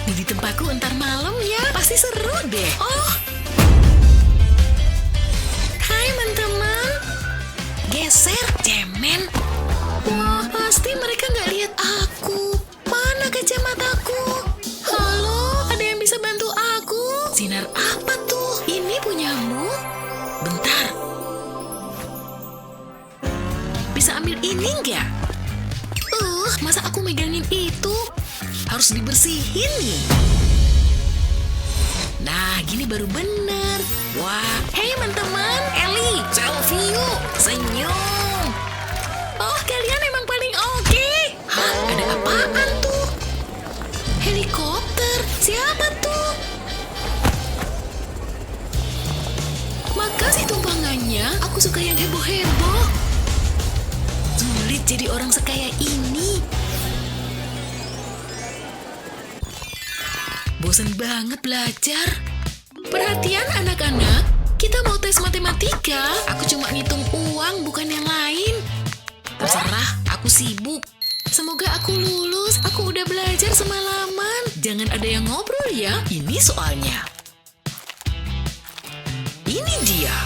nih di tempatku ntar malam ya. Pasti seru deh. Oh, hai teman-teman. Geser, cemen. Wah, pasti mereka nggak lihat aku. Mana kacamataku? Halo, ada yang bisa bantu aku? Sinar apa tuh? Ini punyamu? Bentar. Bisa ambil ini nggak? Masa aku megangin itu? Harus dibersihin nih. Nah, gini baru bener. Wah, hey teman-teman, Ellie, selfie yuk, senyum. Oh, kalian emang paling oke. Hah, ada apaan tuh? Helikopter, siapa tuh? Makasih tumpangannya, aku suka yang heboh-heboh. Sulit jadi orang sekaya ini. Bosan banget belajar. Perhatian anak-anak, kita mau tes matematika. Aku cuma ngitung uang, bukan yang lain. Terserah, aku sibuk. Semoga aku lulus, aku udah belajar semalaman. Jangan ada yang ngobrol ya, ini soalnya. Ini dia.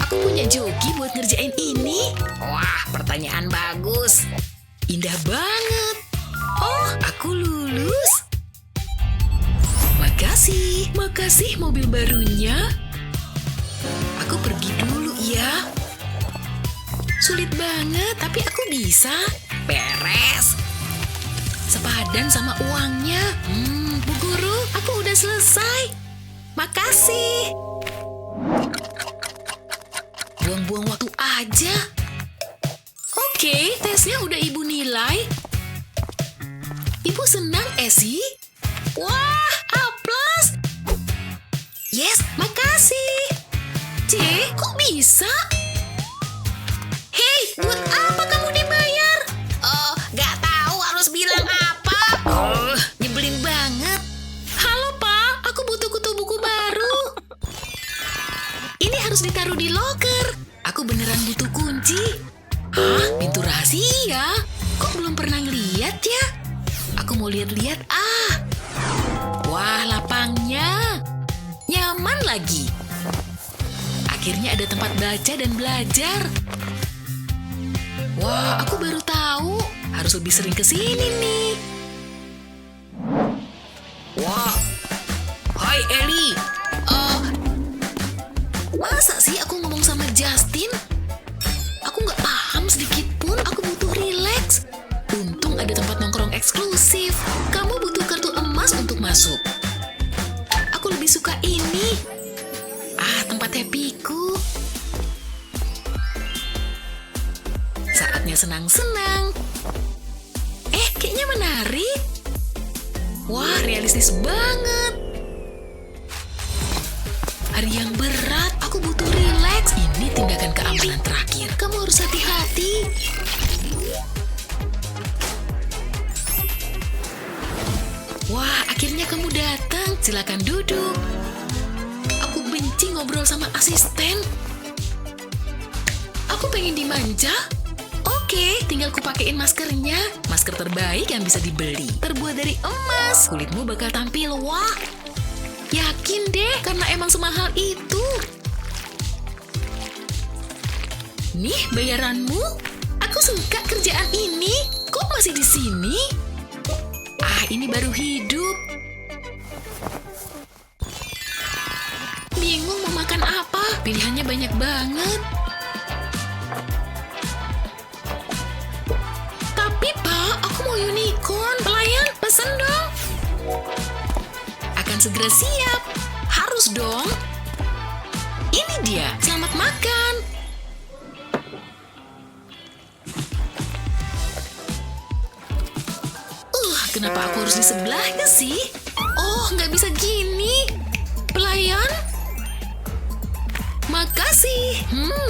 Aku punya joki buat ngerjain ini. Wah, pertanyaan bagus. Indah banget. Oh, aku lulus. Makasih mobil barunya. Aku pergi dulu ya. Sulit banget, tapi aku bisa. Beres. Sepadan sama uangnya. Bu Guru, aku udah selesai. Makasih. Buang-buang waktu aja. Oke, tesnya udah Ibu nilai. Ibu senang, Esi? Wah, A+. Yes, makasih. C, kok bisa? Hei, buat apa kamu dibayar? Oh, gak tahu harus bilang apa. Nyebelin banget. Halo, Pak. Aku butuh kutu buku baru. Ini harus ditaruh di loker. Aku beneran butuh kunci. Hah? Pintu rahasia? Kok belum pernah ngeliat ya? Aku mau lihat-lihat. Wah, lapangnya. Nyaman lagi. Akhirnya ada tempat baca dan belajar. Wah, aku baru tahu. Harus lebih sering ke sini nih. Wah. Hai, Ellie. Masa sih aku ngomong sama Justin? Aku nggak paham sedikit pun. Aku butuh rileks. Untung ada tempat nongkrong eksklusif. Kamu butuh kartu emas untuk masuk. Aku lebih suka ini. Tempat happy-ku. Saatnya senang-senang. Kayaknya menarik. Wah, realistis banget. Hari yang berat, aku butuh rileks. Ini tindakan keamanan terakhir. Kamu harus hati-hati. Wah, akhirnya kamu datang. Silakan duduk. Aku benci ngobrol sama asisten. Aku pengen dimanja. Oke, tinggal kupakein maskernya. Masker terbaik yang bisa dibeli. Terbuat dari emas. Kulitmu bakal tampil wah. Yakin deh, karena emang semahal itu. Nih bayaranmu. Aku suka kerjaan ini. Kok masih di sini? Ini baru hidup. Bingung mau makan apa? Pilihannya banyak banget. Tapi Pak, aku mau unicorn. Pelayan, pesen dong. Akan segera siap. Harus dong. Ini dia, selamat makan. Kenapa aku harus di sebelahnya sih? Oh, nggak bisa gini. Pelayan? Makasih.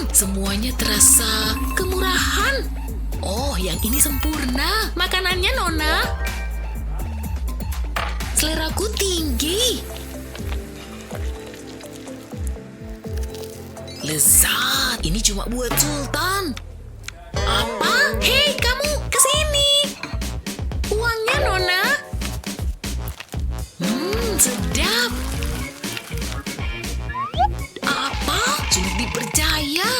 Semuanya terasa kemurahan. Oh, yang ini sempurna. Makanannya, Nona. Seleraku tinggi. Lezat. Ini cuma buat Sultan. Apa? Hei, kamu kesini. Uangnya, Nona. sedap. Apa? Sulit dipercaya.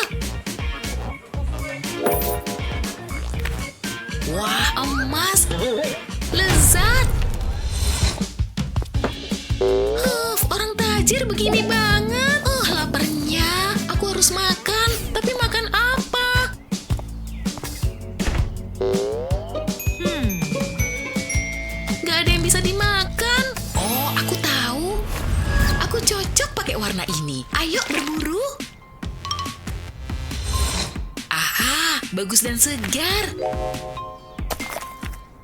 Wah, emas. Lezat. Orang tajir begini banget. Oh, laparnya. Aku harus makan. Tapi makan apa? Gak ada yang bisa dimakan. Oh, aku tahu. Aku cocok pakai warna ini. Ayo berburu. Aha, bagus dan segar.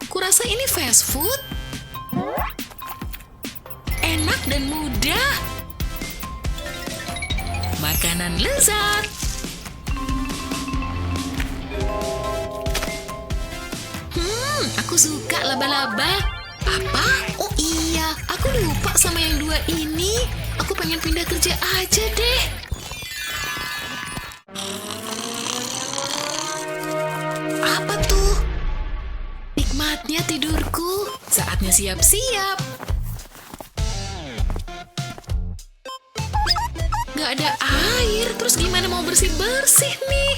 Kurasa ini fast food. Enak dan mudah. Makanan lezat. Aku suka laba-laba. Apa? Oh iya, aku lupa sama yang dua ini. Aku pengen pindah kerja aja deh. Apa tuh? Nikmatnya tidurku. Saatnya siap-siap. Gak ada air, terus gimana mau bersih-bersih nih?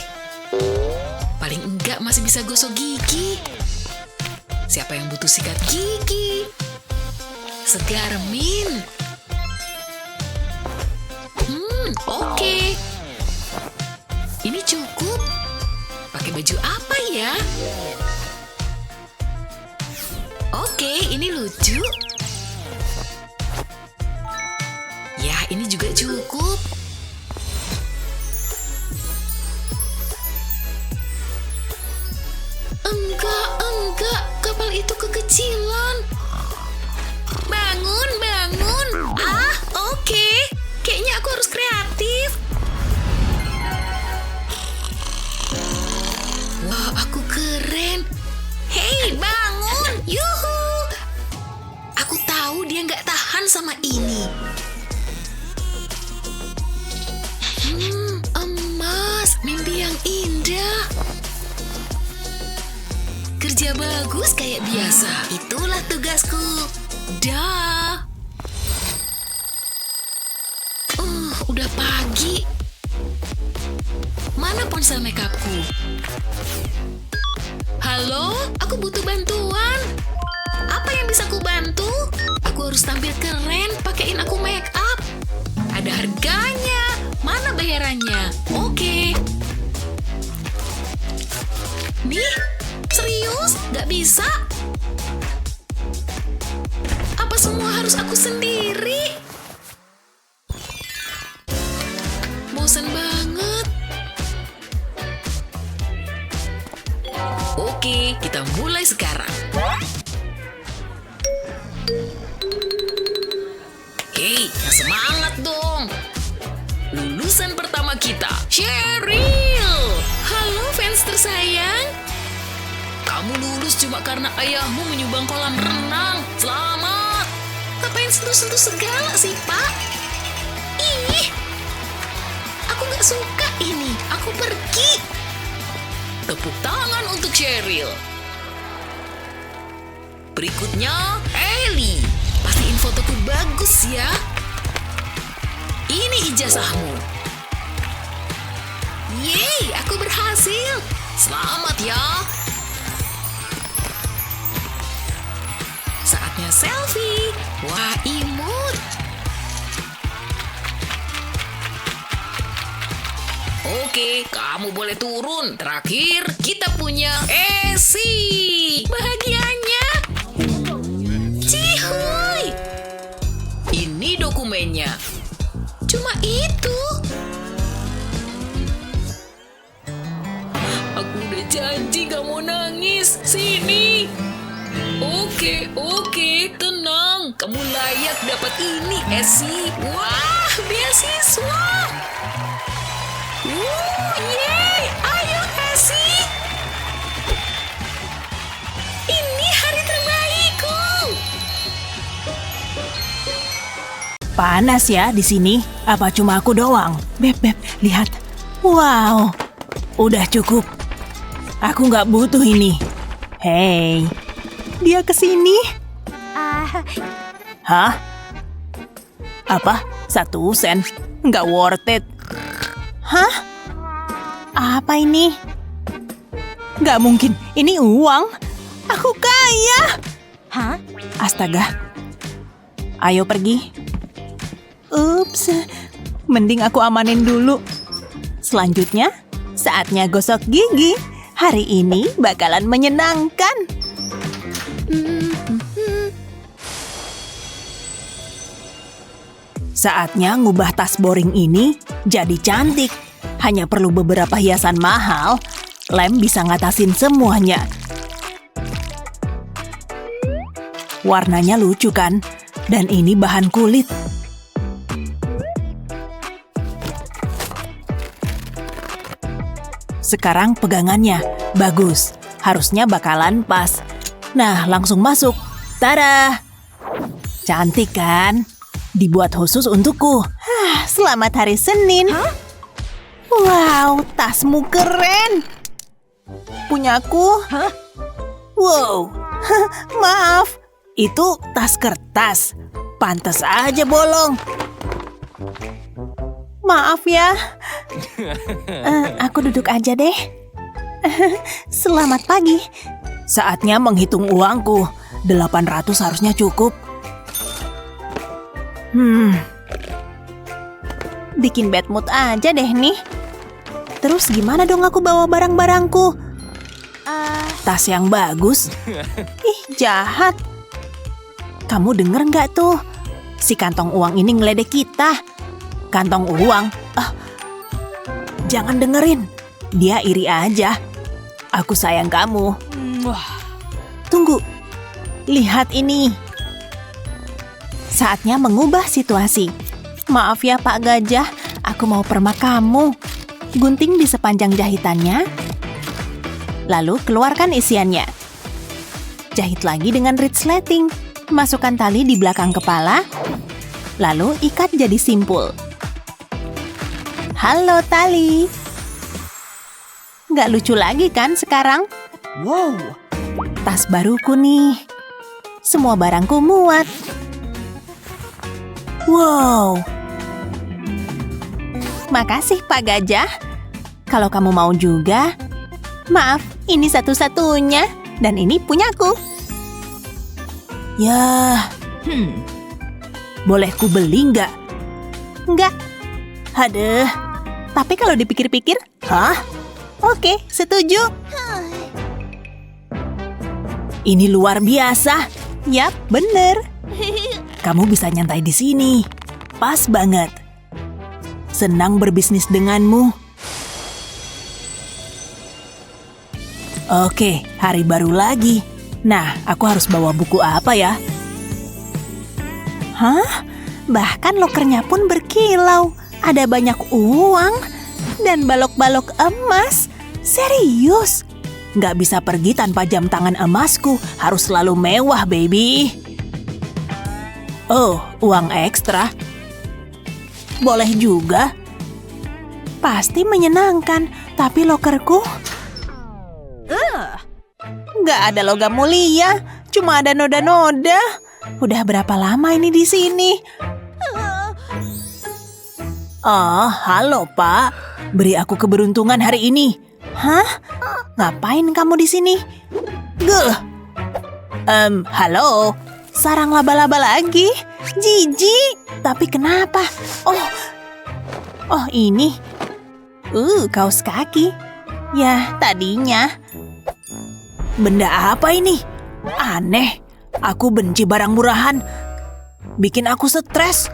Paling enggak masih bisa gosok gigi. Siapa yang butuh sikat gigi? Segar min. Oke. Ini cukup. Pakai baju apa ya? Oke, ini lucu. Ya, ini juga cukup. Enggak. Kapal itu kekecilan. Bangun. Oke. Kayaknya aku harus kreatif. Wah, aku keren. Hei, bangun. Yuhu. Aku tahu dia nggak tahan sama ini. Emas. Mimpi yang indah. Kerja bagus kayak biasa. Itulah tugasku. Dah. Udah pagi. Mana ponsel makeupku? Halo, aku butuh bantuan. Apa yang bisa ku bantu? Aku harus tampil keren, pakein aku make up. Ada harganya. Mana bayarannya? Oke. Nih, serius? Gak bisa? Apa semua harus aku sendiri? Bosan banget. Oke, kita mulai sekarang. Hei, semangat dong. Lulusan pertama kita, Cheryl. Halo fans tersayang. Kamu lulus cuma karena ayahmu menyumbang kolam renang. Selamat. Ngapain sentuh-sentuh segala sih, Pak? Ih, aku gak suka ini. Aku pergi. Tepuk tangan untuk Cheryl. Berikutnya, Ellie. Pastiin fotoku bagus ya. Ini ijazahmu. Yeay, aku berhasil. Selamat ya. Saatnya selfie. Wah, imut. Oke, kamu boleh turun. Terakhir, kita punya Esi. Bahagianya. Cihuy. Ini dokumennya. Cuma itu. Aku udah janji gak mau nangis. Sini. Oke, tenang. Kamu layak dapat ini, Esi. Wah, beasiswa. Yeay, ayo Esi. Ini hari terbaikku. Panas ya di sini. Apa cuma aku doang? Beb, lihat. Wow, udah cukup. Aku nggak butuh ini. Hei, dia kesini. Hah? Apa? 1 sen? Nggak worth it. Hah? Apa ini? Nggak mungkin, ini uang. Aku kaya. Hah? Astaga. Ayo pergi. Ups, mending aku amanin dulu. Selanjutnya, saatnya gosok gigi. Hari ini bakalan menyenangkan. Saatnya ngubah tas boring ini jadi cantik. Hanya perlu beberapa hiasan mahal, lem bisa ngatasin semuanya. Warnanya lucu kan? Dan ini bahan kulit. Sekarang pegangannya bagus. Harusnya bakalan pas. Nah, langsung masuk. Tada! Cantik kan? Dibuat khusus untukku. Selamat hari Senin. Wow, tasmu keren. Punyaku. Wow, maaf. Itu tas kertas. Pantes aja bolong. Maaf ya. Aku duduk aja deh. Selamat pagi. Saatnya menghitung uangku. 800 harusnya cukup. Bikin bad mood aja deh nih. Terus gimana dong aku bawa barang-barangku? Tas yang bagus. Ih, jahat. Kamu denger nggak tuh? Si kantong uang ini ngeledek kita. Kantong uang? Jangan dengerin. Dia iri aja. Aku sayang kamu. Tunggu. Lihat ini. Saatnya mengubah situasi. Maaf ya Pak Gajah, aku mau permak kamu. Gunting di sepanjang jahitannya. Lalu keluarkan isiannya. Jahit lagi dengan resleting. Masukkan tali di belakang kepala. Lalu ikat jadi simpul. Halo tali. Nggak lucu lagi kan sekarang? Wow. Tas baruku nih. Semua barangku muat. Wow. Makasih Pak Gajah. Kalau kamu mau juga. Maaf, ini satu-satunya. Dan ini punyaku. Yah. Boleh ku beli nggak? Nggak. Aduh. Tapi kalau dipikir-pikir, Oke, setuju. Ini luar biasa. Yap, bener. Kamu bisa nyantai di sini. Pas banget. Senang berbisnis denganmu. Oke, hari baru lagi. Nah, aku harus bawa buku apa ya? Bahkan lokernya pun berkilau. Ada banyak uang dan balok-balok emas. Serius? Nggak bisa pergi tanpa jam tangan emasku. Harus selalu mewah, baby. Oh, uang ekstra. Boleh juga. Pasti menyenangkan. Tapi lokerku nggak ada logam mulia. Cuma ada noda-noda. Udah berapa lama ini di sini? Oh, halo Pak. Beri aku keberuntungan hari ini. Ngapain kamu di sini? Halo. Sarang laba-laba lagi. Jijik. Tapi kenapa? Oh ini. Kaos kaki. Ya, tadinya. Benda apa ini? Aneh. Aku benci barang murahan. Bikin aku stres.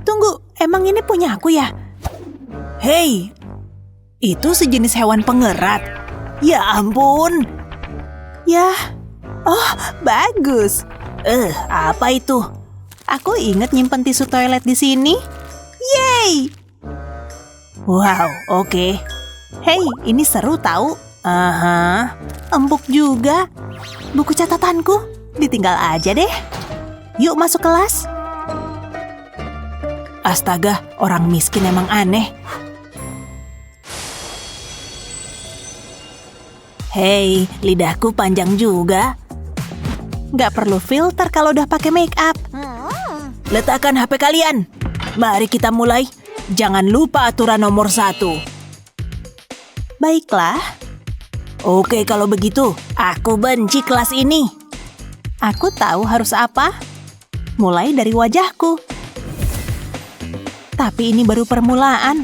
Tunggu, emang ini punya aku ya? Hei, itu sejenis hewan pengerat. Ya ampun. Yah, bagus. Apa itu? Aku inget nyimpen tisu toilet di sini. Yeay. Wow, oke. Hei, ini seru tahu. Empuk juga. Buku catatanku ditinggal aja deh. Yuk masuk kelas. Astaga, orang miskin emang aneh. Hei, lidahku panjang juga. Nggak perlu filter kalau udah pakai make up. Letakkan HP kalian. Mari kita mulai. Jangan lupa aturan nomor 1. Baiklah. Oke, kalau begitu, aku benci kelas ini. Aku tahu harus apa. Mulai dari wajahku. Tapi ini baru permulaan.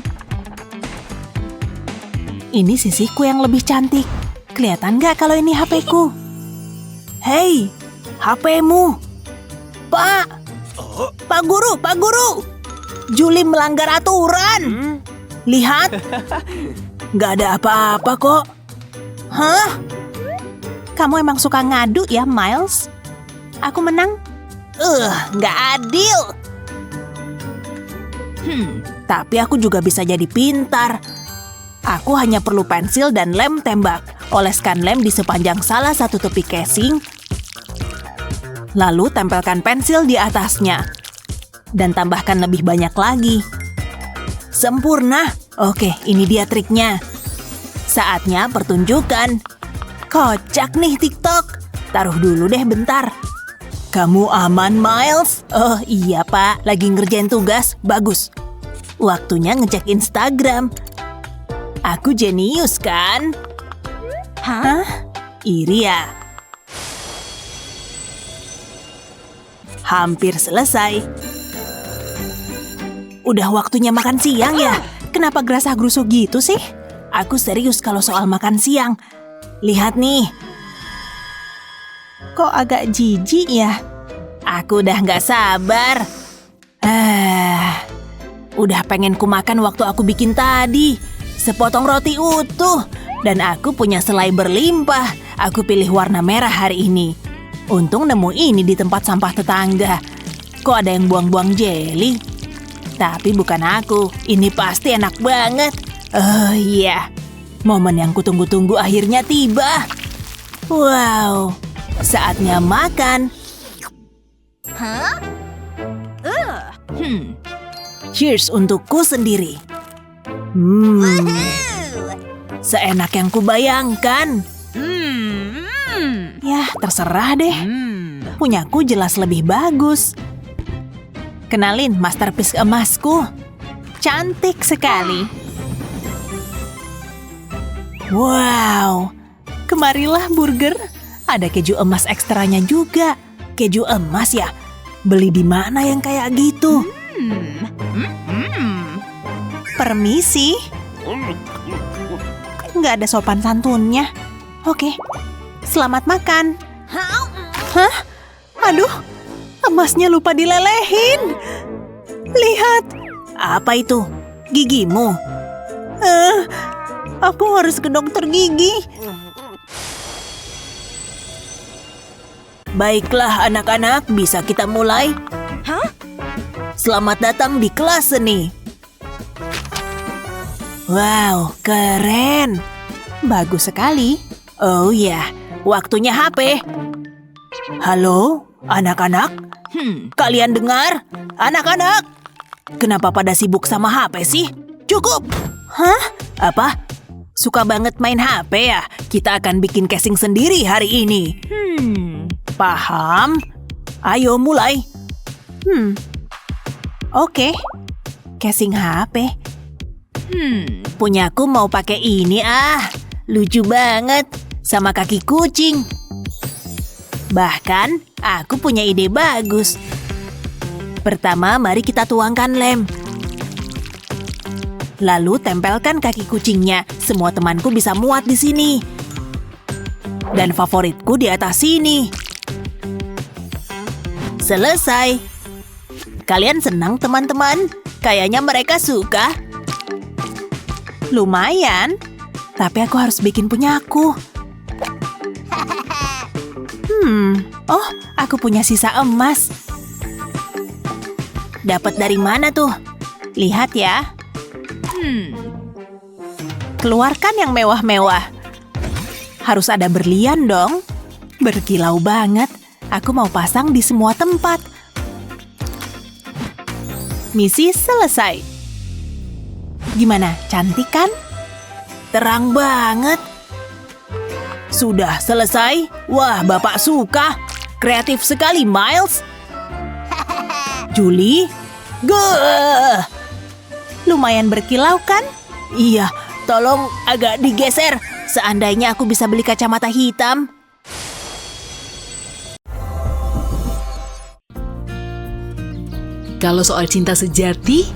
Ini sisiku yang lebih cantik. Kelihatan nggak kalau ini HP-ku? Hei, HP-mu. Pak! Pak Guru, Pak Guru! Juli melanggar aturan. Lihat. Nggak ada apa-apa kok. Hah? Kamu emang suka ngadu ya, Miles? Aku menang. Nggak adil. Tapi aku juga bisa jadi pintar. Aku hanya perlu pensil dan lem tembak. Oleskan lem di sepanjang salah satu tepi casing. Lalu tempelkan pensil di atasnya. Dan tambahkan lebih banyak lagi. Sempurna. Oke, ini dia triknya. Saatnya pertunjukan. Kocak nih TikTok. Taruh dulu deh bentar. Kamu aman, Miles? Oh iya, Pak. Lagi ngerjain tugas. Bagus. Waktunya ngecek Instagram. Aku jenius, kan? Hah? Iri ya? Hampir selesai. Udah waktunya makan siang ya? Kenapa gerasah-gerusuk gitu sih? Aku serius kalau soal makan siang. Lihat nih. Kok agak jijik ya? Aku udah nggak sabar. Udah pengen ku makan waktu aku bikin tadi. Sepotong roti utuh. Dan aku punya selai berlimpah. Aku pilih warna merah hari ini. Untung nemu ini di tempat sampah tetangga. Kok ada yang buang-buang jelly? Tapi bukan aku. Ini pasti enak banget. Oh iya. Momen yang kutunggu-tunggu akhirnya tiba. Wow. Saatnya makan. Cheers untukku sendiri. Seenak yang kubayangkan. Ya, terserah deh. Punyaku jelas lebih bagus. Kenalin masterpiece emasku. Cantik sekali. Wow. Kemarilah burger. Ada keju emas ekstranya juga. Keju emas ya? Beli di mana yang kayak gitu? Permisi. Nggak ada sopan santunnya. Oke. Selamat makan. Hah? Aduh. Emasnya lupa dilelehin. Lihat. Apa itu? Gigimu? Aku harus ke dokter gigi. Baiklah anak-anak, bisa kita mulai? Selamat datang di kelas seni. Wow, keren. Bagus sekali. Oh ya, waktunya HP. Halo, anak-anak? Kalian dengar? Anak-anak? Kenapa pada sibuk sama HP sih? Cukup! Hah? Apa? Suka banget main HP ya? Kita akan bikin casing sendiri hari ini. Paham? Ayo mulai. Oke. Casing HP. Punyaku mau pakai ini Lucu banget. Sama kaki kucing. Bahkan, aku punya ide bagus. Pertama, mari kita tuangkan lem. Lalu tempelkan kaki kucingnya. Semua temanku bisa muat di sini. Dan favoritku di atas sini. Selesai. Kalian senang teman-teman? Kayaknya mereka suka. Lumayan. Tapi aku harus bikin punyaku. Oh, aku punya sisa emas. Dapat dari mana tuh? Lihat ya. Keluarkan yang mewah-mewah. Harus ada berlian dong. Berkilau banget. Aku mau pasang di semua tempat. Misi selesai. Gimana? Cantik kan? Terang banget. Sudah selesai? Wah, Bapak suka. Kreatif sekali, Miles. Julie, Gah! Lumayan berkilau kan? Iya, tolong agak digeser. Seandainya aku bisa beli kacamata hitam. Kalau soal cinta sejati,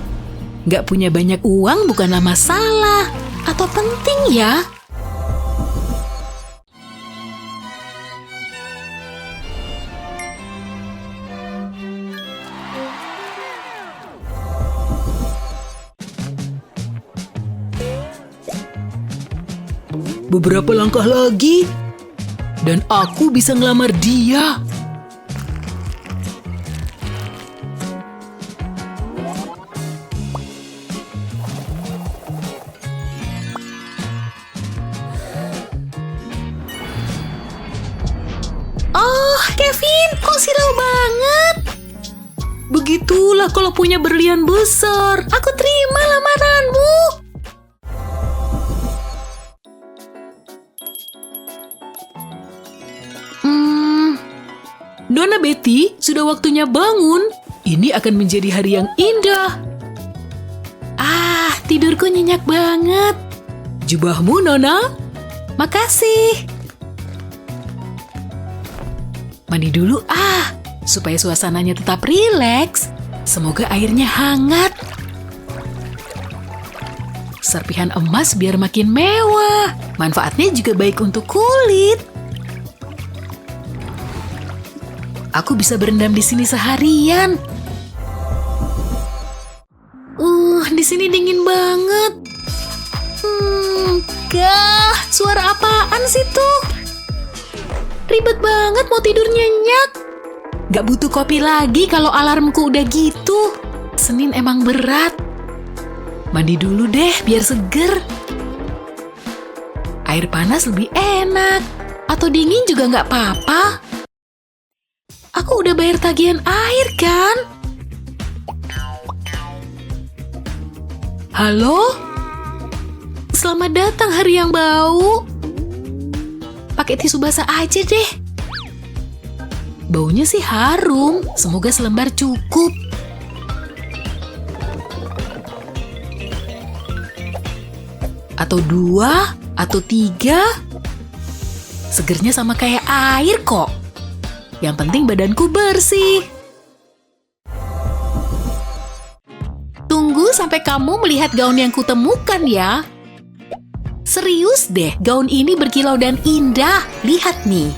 nggak punya banyak uang bukanlah masalah atau penting ya. Beberapa langkah lagi, dan aku bisa ngelamar dia. Oh, Kevin, kok silau banget? Begitulah kalau punya berlian besar. Aku terima lamaranmu. Nona Betty, sudah waktunya bangun. Ini akan menjadi hari yang indah. Ah, tidurku nyenyak banget. Jubahmu, Nona. Makasih. Mandi dulu supaya suasananya tetap rileks. Semoga airnya hangat. Serpihan emas biar makin mewah. Manfaatnya juga baik untuk kulit. Aku bisa berendam di sini seharian. Di sini dingin banget. Suara apaan sih tuh? Ribet banget mau tidur nyenyak. Gak butuh kopi lagi kalau alarmku udah gitu. Senin emang berat. Mandi dulu deh biar seger. Air panas lebih enak. Atau dingin juga gak apa-apa. Aku udah bayar tagihan air kan? Halo? Selamat datang hari yang bau. Pakai tisu basah aja deh. Baunya sih harum. Semoga selembar cukup. Atau 2, atau 3. Segernya sama kayak air kok. Yang penting badanku bersih. Tunggu sampai kamu melihat gaun yang kutemukan ya. Serius deh, gaun ini berkilau dan indah. Lihat nih.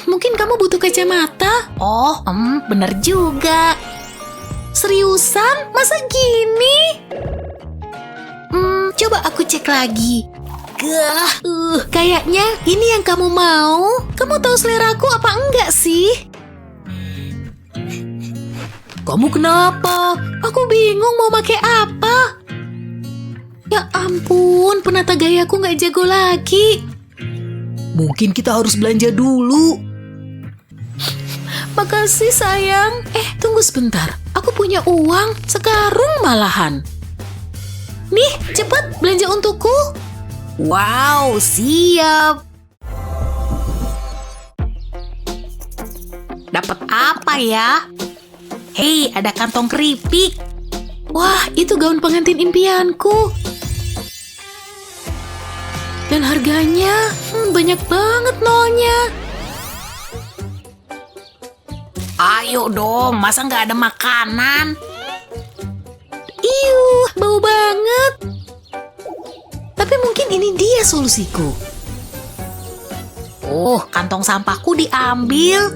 Mungkin kamu butuh kacamata. Oh, bener juga. Seriusan? Masa gini? Coba aku cek lagi. Kayaknya ini yang kamu mau. Kamu tahu seleraku apa enggak sih? Kamu kenapa? Aku bingung mau pakai apa. Ya ampun, penata gayaku nggak jago lagi. Mungkin kita harus belanja dulu. Makasih sayang. Tunggu sebentar. Aku punya uang sekarung malahan. Nih, cepat belanja untukku. Wow, siap. Dapat apa ya? Hei, ada kantong keripik. Wah, itu gaun pengantin impianku. Dan harganya banyak banget nolnya. Ayo dong, masa nggak ada makanan? Bau banget. Tapi mungkin ini dia solusiku. Oh, kantong sampahku diambil.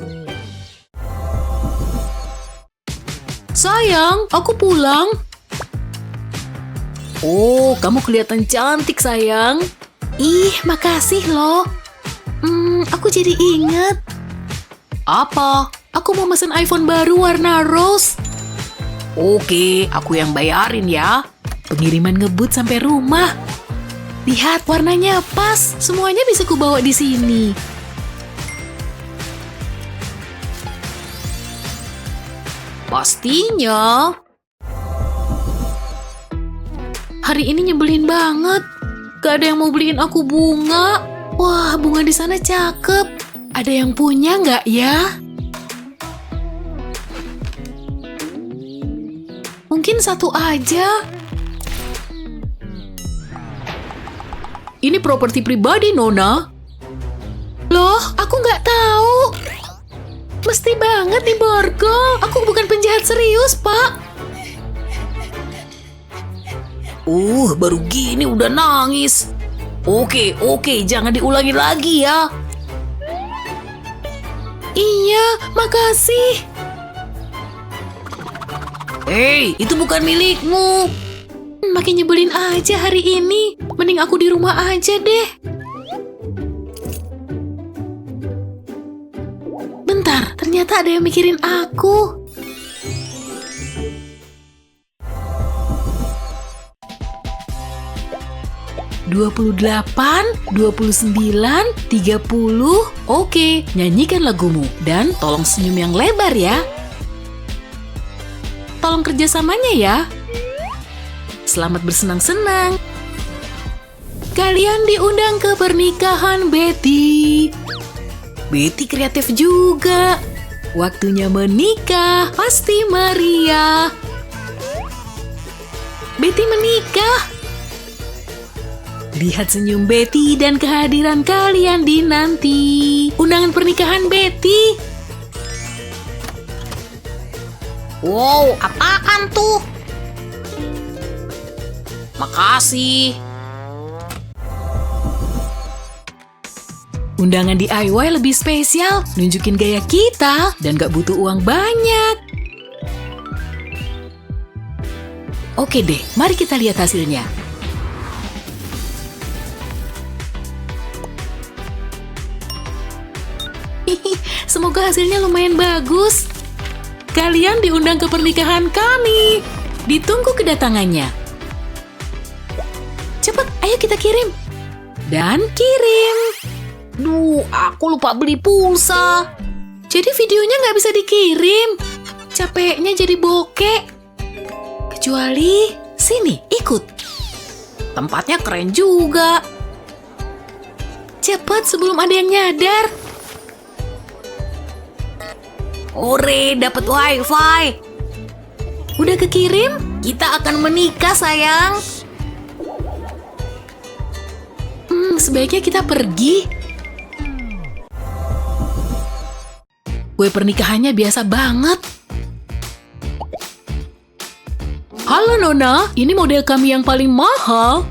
Sayang, aku pulang. Oh, kamu kelihatan cantik, sayang. Makasih loh. Aku jadi ingat. Apa? Aku mau mesen iPhone baru warna rose. Oke, aku yang bayarin ya. Pengiriman ngebut sampai rumah. Lihat, warnanya pas. Semuanya bisa kubawa di sini. Pastinya. Hari ini nyebelin banget. Gak ada yang mau beliin aku bunga. Wah, bunga di sana cakep. Ada yang punya nggak ya? Mungkin satu aja. Ini properti pribadi, Nona. Loh, aku nggak tahu. Mesti banget diborgol. Aku bukan penjahat serius, Pak. Baru gini udah nangis. Oke, jangan diulangi lagi ya. Iya, makasih. Hei, itu bukan milikmu. Makin nyebelin aja hari ini. Mending aku di rumah aja deh. Bentar, ternyata ada yang mikirin aku. "28, 29, 30. Oke, nyanyikan lagumu dan tolong senyum yang lebar ya. Tolong kerjasamanya ya. Selamat bersenang-senang. Kalian diundang ke pernikahan Betty. Betty kreatif juga. Waktunya menikah, pasti meriah. Betty menikah. Lihat senyum Betty dan kehadiran kalian dinanti. Undangan pernikahan Betty. Wow, apaan tuh? Makasih. Undangan DIY lebih spesial, nunjukin gaya kita dan gak butuh uang banyak. Oke deh, mari kita lihat hasilnya. Semoga hasilnya lumayan bagus. Kalian diundang ke pernikahan kami. Ditunggu kedatangannya. Cepet, ayo kita kirim. Dan kirim. Duh, aku lupa beli pulsa. Jadi videonya nggak bisa dikirim. Capeknya jadi bokek. Kecuali, sini, ikut. Tempatnya keren juga. Cepet sebelum ada yang nyadar. Ore, dapat wifi. Udah kekirim? Kita akan menikah, sayang. Sebaiknya kita pergi. Kue pernikahannya biasa banget. Halo Nona, ini model kami yang paling mahal.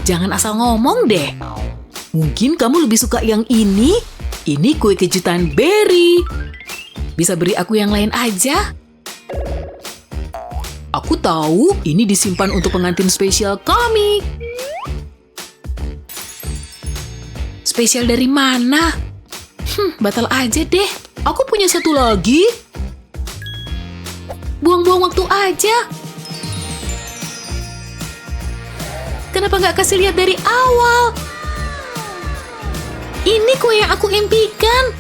Jangan asal ngomong deh. Mungkin kamu lebih suka yang ini. Ini kue kejutan berry. Bisa beri aku yang lain aja? Aku tahu ini disimpan untuk pengantin spesial kami. Spesial dari mana? Batal aja deh. Aku punya satu lagi. Buang-buang waktu aja. Kenapa nggak kasih lihat dari awal? Ini kue yang aku impikan.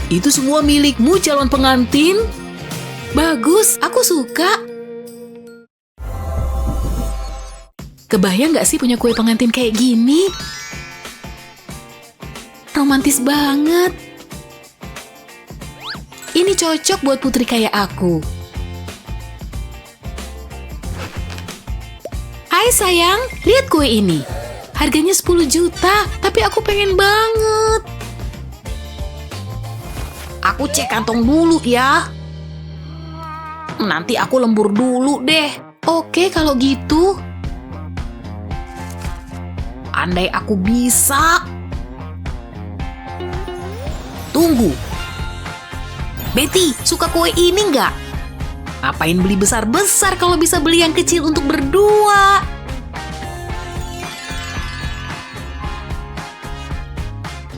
Itu semua milikmu, calon pengantin. Bagus, aku suka. Kebayang nggak sih punya kue pengantin kayak gini? Romantis banget. Ini cocok buat putri kayak aku. Hai sayang, lihat kue ini. Harganya 10 juta, tapi aku pengen banget. Aku cek kantong dulu ya. Nanti aku lembur dulu deh. Oke, kalau gitu. Andai aku bisa. Tunggu. Betty, suka kue ini nggak? Ngapain beli besar-besar kalau bisa beli yang kecil untuk berdua?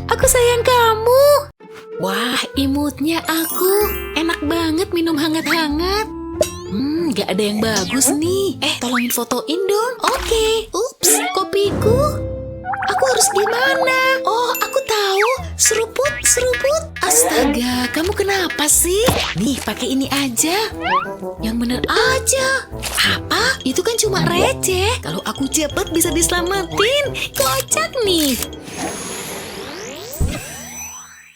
Aku sayang kamu. Wah, imutnya aku. Enak banget minum hangat-hangat. Gak ada yang bagus nih. Tolongin fotoin dong. Oke. Ups, kopiku. Aku harus gimana? Oh, aku tahu. Seruput, seruput. Astaga, kamu kenapa sih? Nih, pakai ini aja. Yang bener aja. Apa? Itu kan cuma receh. Kalau aku cepet bisa diselamatin. Kocak nih.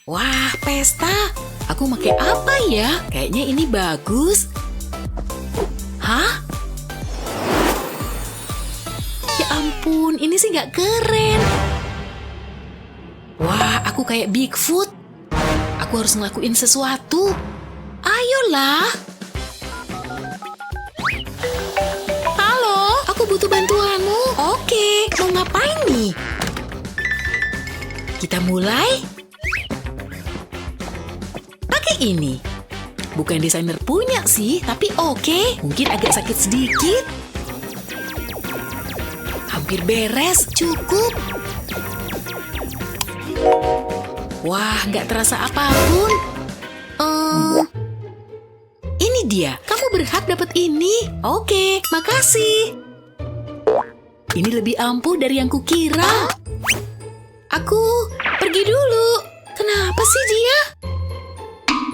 Wah, pesta. Aku pakai apa ya? Kayaknya ini bagus. Hah? Ya ampun, ini sih nggak keren. Wah, aku kayak Bigfoot. Aku harus ngelakuin sesuatu. Ayolah. Halo, aku butuh bantuanmu. Oke, mau ngapain nih? Kita mulai. Pakai ini. Bukan desainer punya sih, tapi oke. Mungkin agak sakit sedikit. Hampir beres, cukup. Wah, nggak terasa apapun. Ini dia, kamu berhak dapat ini. Oke, makasih. Ini lebih ampuh dari yang kukira. Aku pergi dulu. Kenapa sih dia?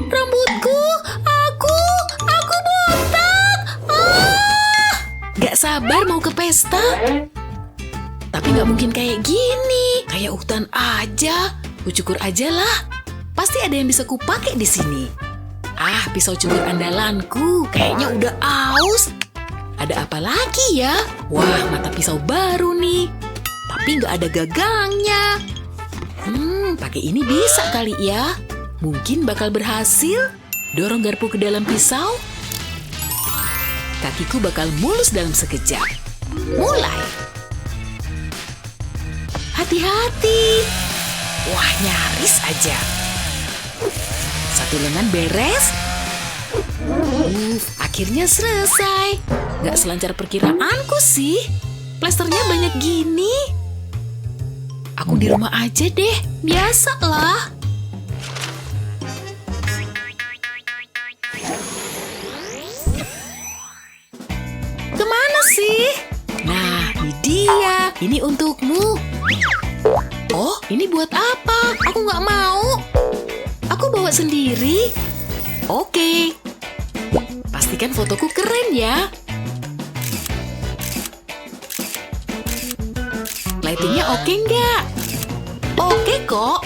Rambutku, aku botak. Gak sabar mau ke pesta. Tapi gak mungkin kayak gini. Kayak hutan aja. Kucukur aja lah. Pasti ada yang bisa kupakai di sini. Pisau cukur andalanku. Kayaknya udah aus. Ada apa lagi ya? Wah, mata pisau baru nih. Tapi nggak ada gagangnya. Pakai ini bisa kali ya. Mungkin bakal berhasil. Dorong garpu ke dalam pisau. Kakiku bakal mulus dalam sekejap. Mulai. Hati-hati. Wah, nyaris aja. Satu lengan beres. Akhirnya selesai. Gak selancar perkiraanku sih. Plasternya banyak gini. Aku di rumah aja deh. Biasalah. Kemana sih? Nah, ini dia. Ini untukmu. Oh, ini buat apa? Aku nggak mau. Aku bawa sendiri. Oke. Pastikan fotoku keren ya. Lightingnya oke nggak? Oke kok.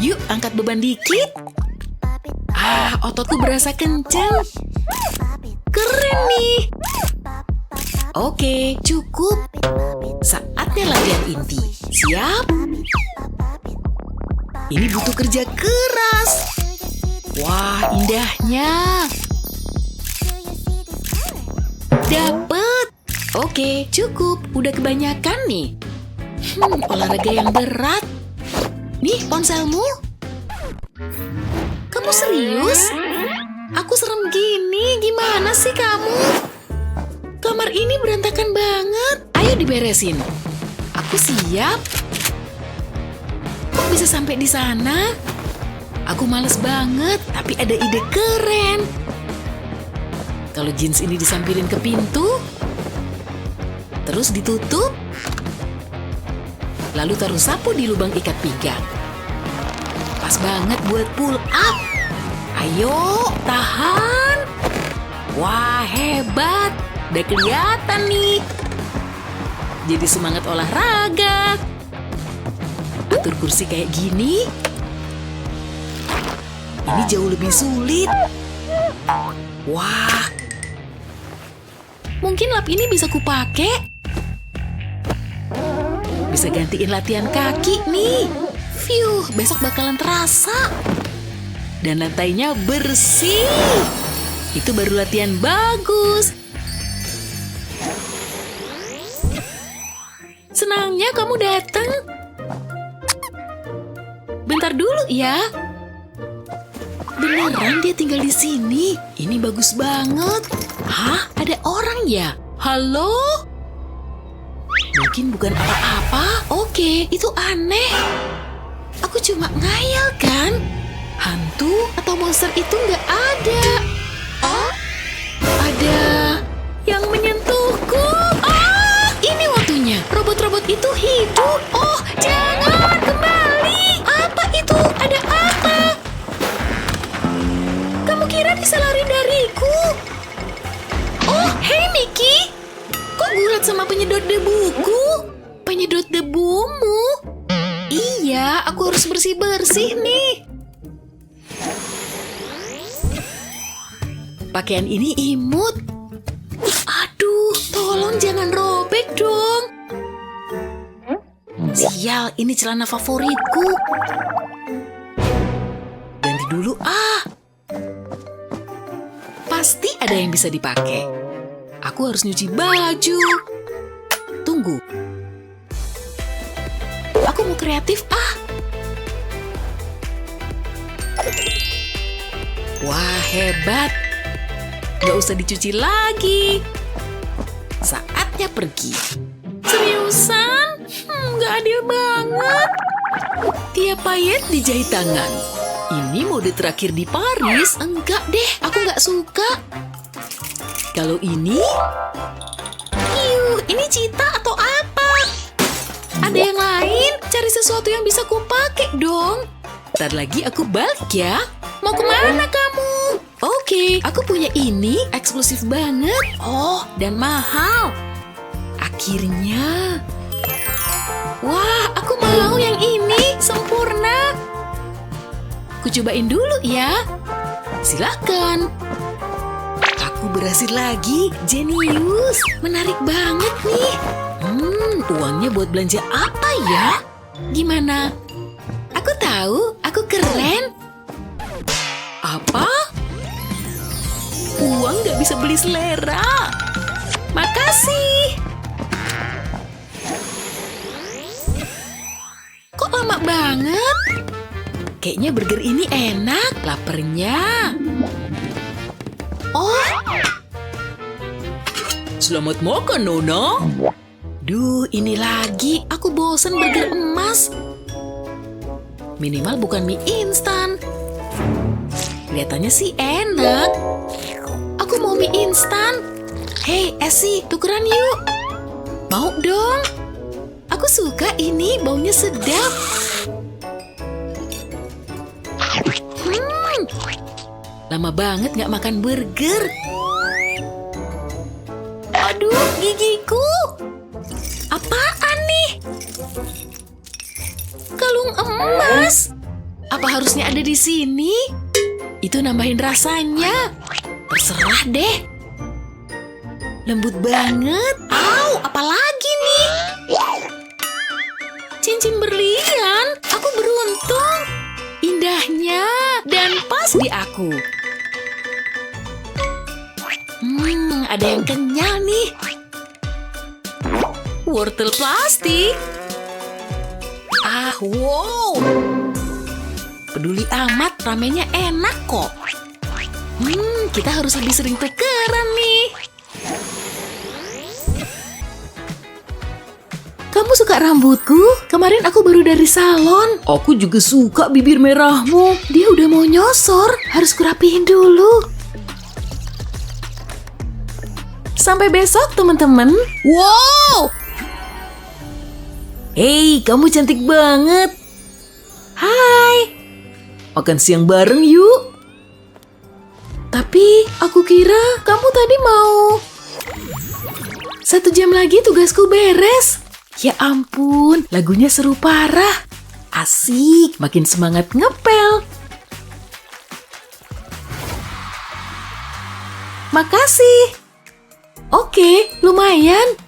Yuk, angkat beban dikit. Ototku berasa kenceng. Keren nih. Oke, cukup. Saatnya latihan inti. Siap? Ini butuh kerja keras. Wah, indahnya. Dapet. Oke, cukup. Udah kebanyakan nih. Olahraga yang berat. Nih, ponselmu. Kamu serius? Aku serem gini. Gimana sih kamu? Kamar ini berantakan banget. Ayo diberesin. Aku siap. Kok bisa sampai di sana? Aku males banget, tapi ada ide keren. Kalau jeans ini disampirin ke pintu, terus ditutup, lalu taruh sapu di lubang ikat pinggang. Pas banget buat pull up. Ayo, tahan. Wah, hebat. Udah kelihatan nih. Jadi semangat olahraga. Atur kursi kayak gini. Ini jauh lebih sulit. Wah. Mungkin lap ini bisa kupake. Bisa gantiin latihan kaki nih. Phew, besok bakalan terasa. Dan lantainya bersih. Itu baru latihan bagus. Senangnya kamu datang. Bentar dulu ya. Beneran dia tinggal di sini? Ini bagus banget. Hah? Ada orang ya? Halo? Mungkin bukan apa-apa. Oke, itu aneh. Aku cuma ngayal kan? Hantu atau monster itu nggak ada. Oh? Ada yang menyentuhku. Ini waktunya. Robot-robot itu hidup. Oh, jangan kembali. Apa itu? Ada apa? Kamu kira bisa lari dariku? Oh, hey Mickey. Kok gulat sama penyedot debuku? Penyedot debumu? Iya, aku harus bersih-bersih nih. Pakaian ini imut. Aduh, tolong jangan robek dong. Sial, ini celana favoritku. Ganti dulu, Pasti ada yang bisa dipakai. Aku harus nyuci baju. Tunggu. Aku mau kreatif, Wah, hebat. Gak usah dicuci lagi. Saatnya pergi. Seriusan? Gak adil banget. Tiap payet dijahit tangan. Ini mode terakhir di Paris. Enggak deh, aku gak suka. Kalau ini? Ini cita atau apa? Ada yang lain? Cari sesuatu yang bisa kupakai dong. Ntar lagi aku balik ya. Mau kemana kamu? Oke, aku punya ini, eksklusif banget. Oh, dan mahal. Akhirnya. Wah, aku mau yang ini, sempurna. Aku cobain dulu ya. Silakan. Aku berhasil lagi, jenius. Menarik banget nih. Uangnya buat belanja apa ya? Gimana? Aku tahu, aku keren. Apa? Uang gak bisa beli selera. Makasih. Kok lama banget? Kayaknya burger ini enak. Lapernya. Oh. Selamat makan, Nona. Duh, ini lagi. Aku bosen burger emas. Minimal bukan mie instan. Kelihatannya sih enak. Aku mau mie instan. Hei, Esy, tukeran yuk. Mau dong. Aku suka ini, baunya sedap. Lama banget gak makan burger. Aduh, gigiku. Apaan nih? Kalung emas. Apa harusnya ada di sini? Itu nambahin rasanya. Terserah deh. Lembut banget. Au, apalagi nih? Cincin berlian. Aku beruntung. Indahnya dan pas di aku. Ada yang kenyal nih. Wortel plastik. Wow. Peduli amat, ramennya enak kok. Kita harus lebih sering tukeran nih. Kamu suka rambutku? Kemarin aku baru dari salon. Aku juga suka bibir merahmu. Dia udah mau nyosor. Harus kurapihin dulu. Sampai besok, teman-teman. Wow! Hei, kamu cantik banget. Hai. Makan siang bareng yuk. Tapi aku kira kamu tadi mau. 1 jam lagi tugasku beres. Ya ampun, lagunya seru parah. Asik, makin semangat ngepel. Makasih. Oke, lumayan.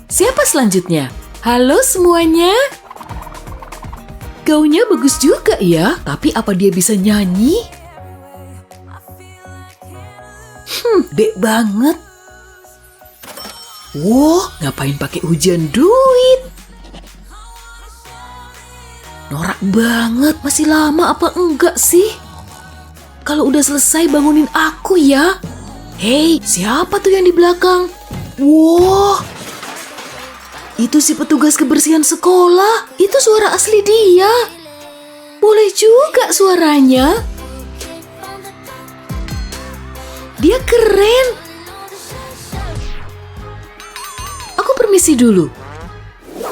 Siapa selanjutnya? Halo semuanya. Gaunnya bagus juga ya, tapi apa dia bisa nyanyi? Bek banget. Wow, ngapain pakai hujan duit? Norak banget, masih lama apa enggak sih? Kalau udah selesai bangunin aku ya. Hei, siapa tuh yang di belakang? Wow, itu si petugas kebersihan sekolah. Itu suara asli dia. Boleh juga suaranya. Dia keren. Aku permisi dulu.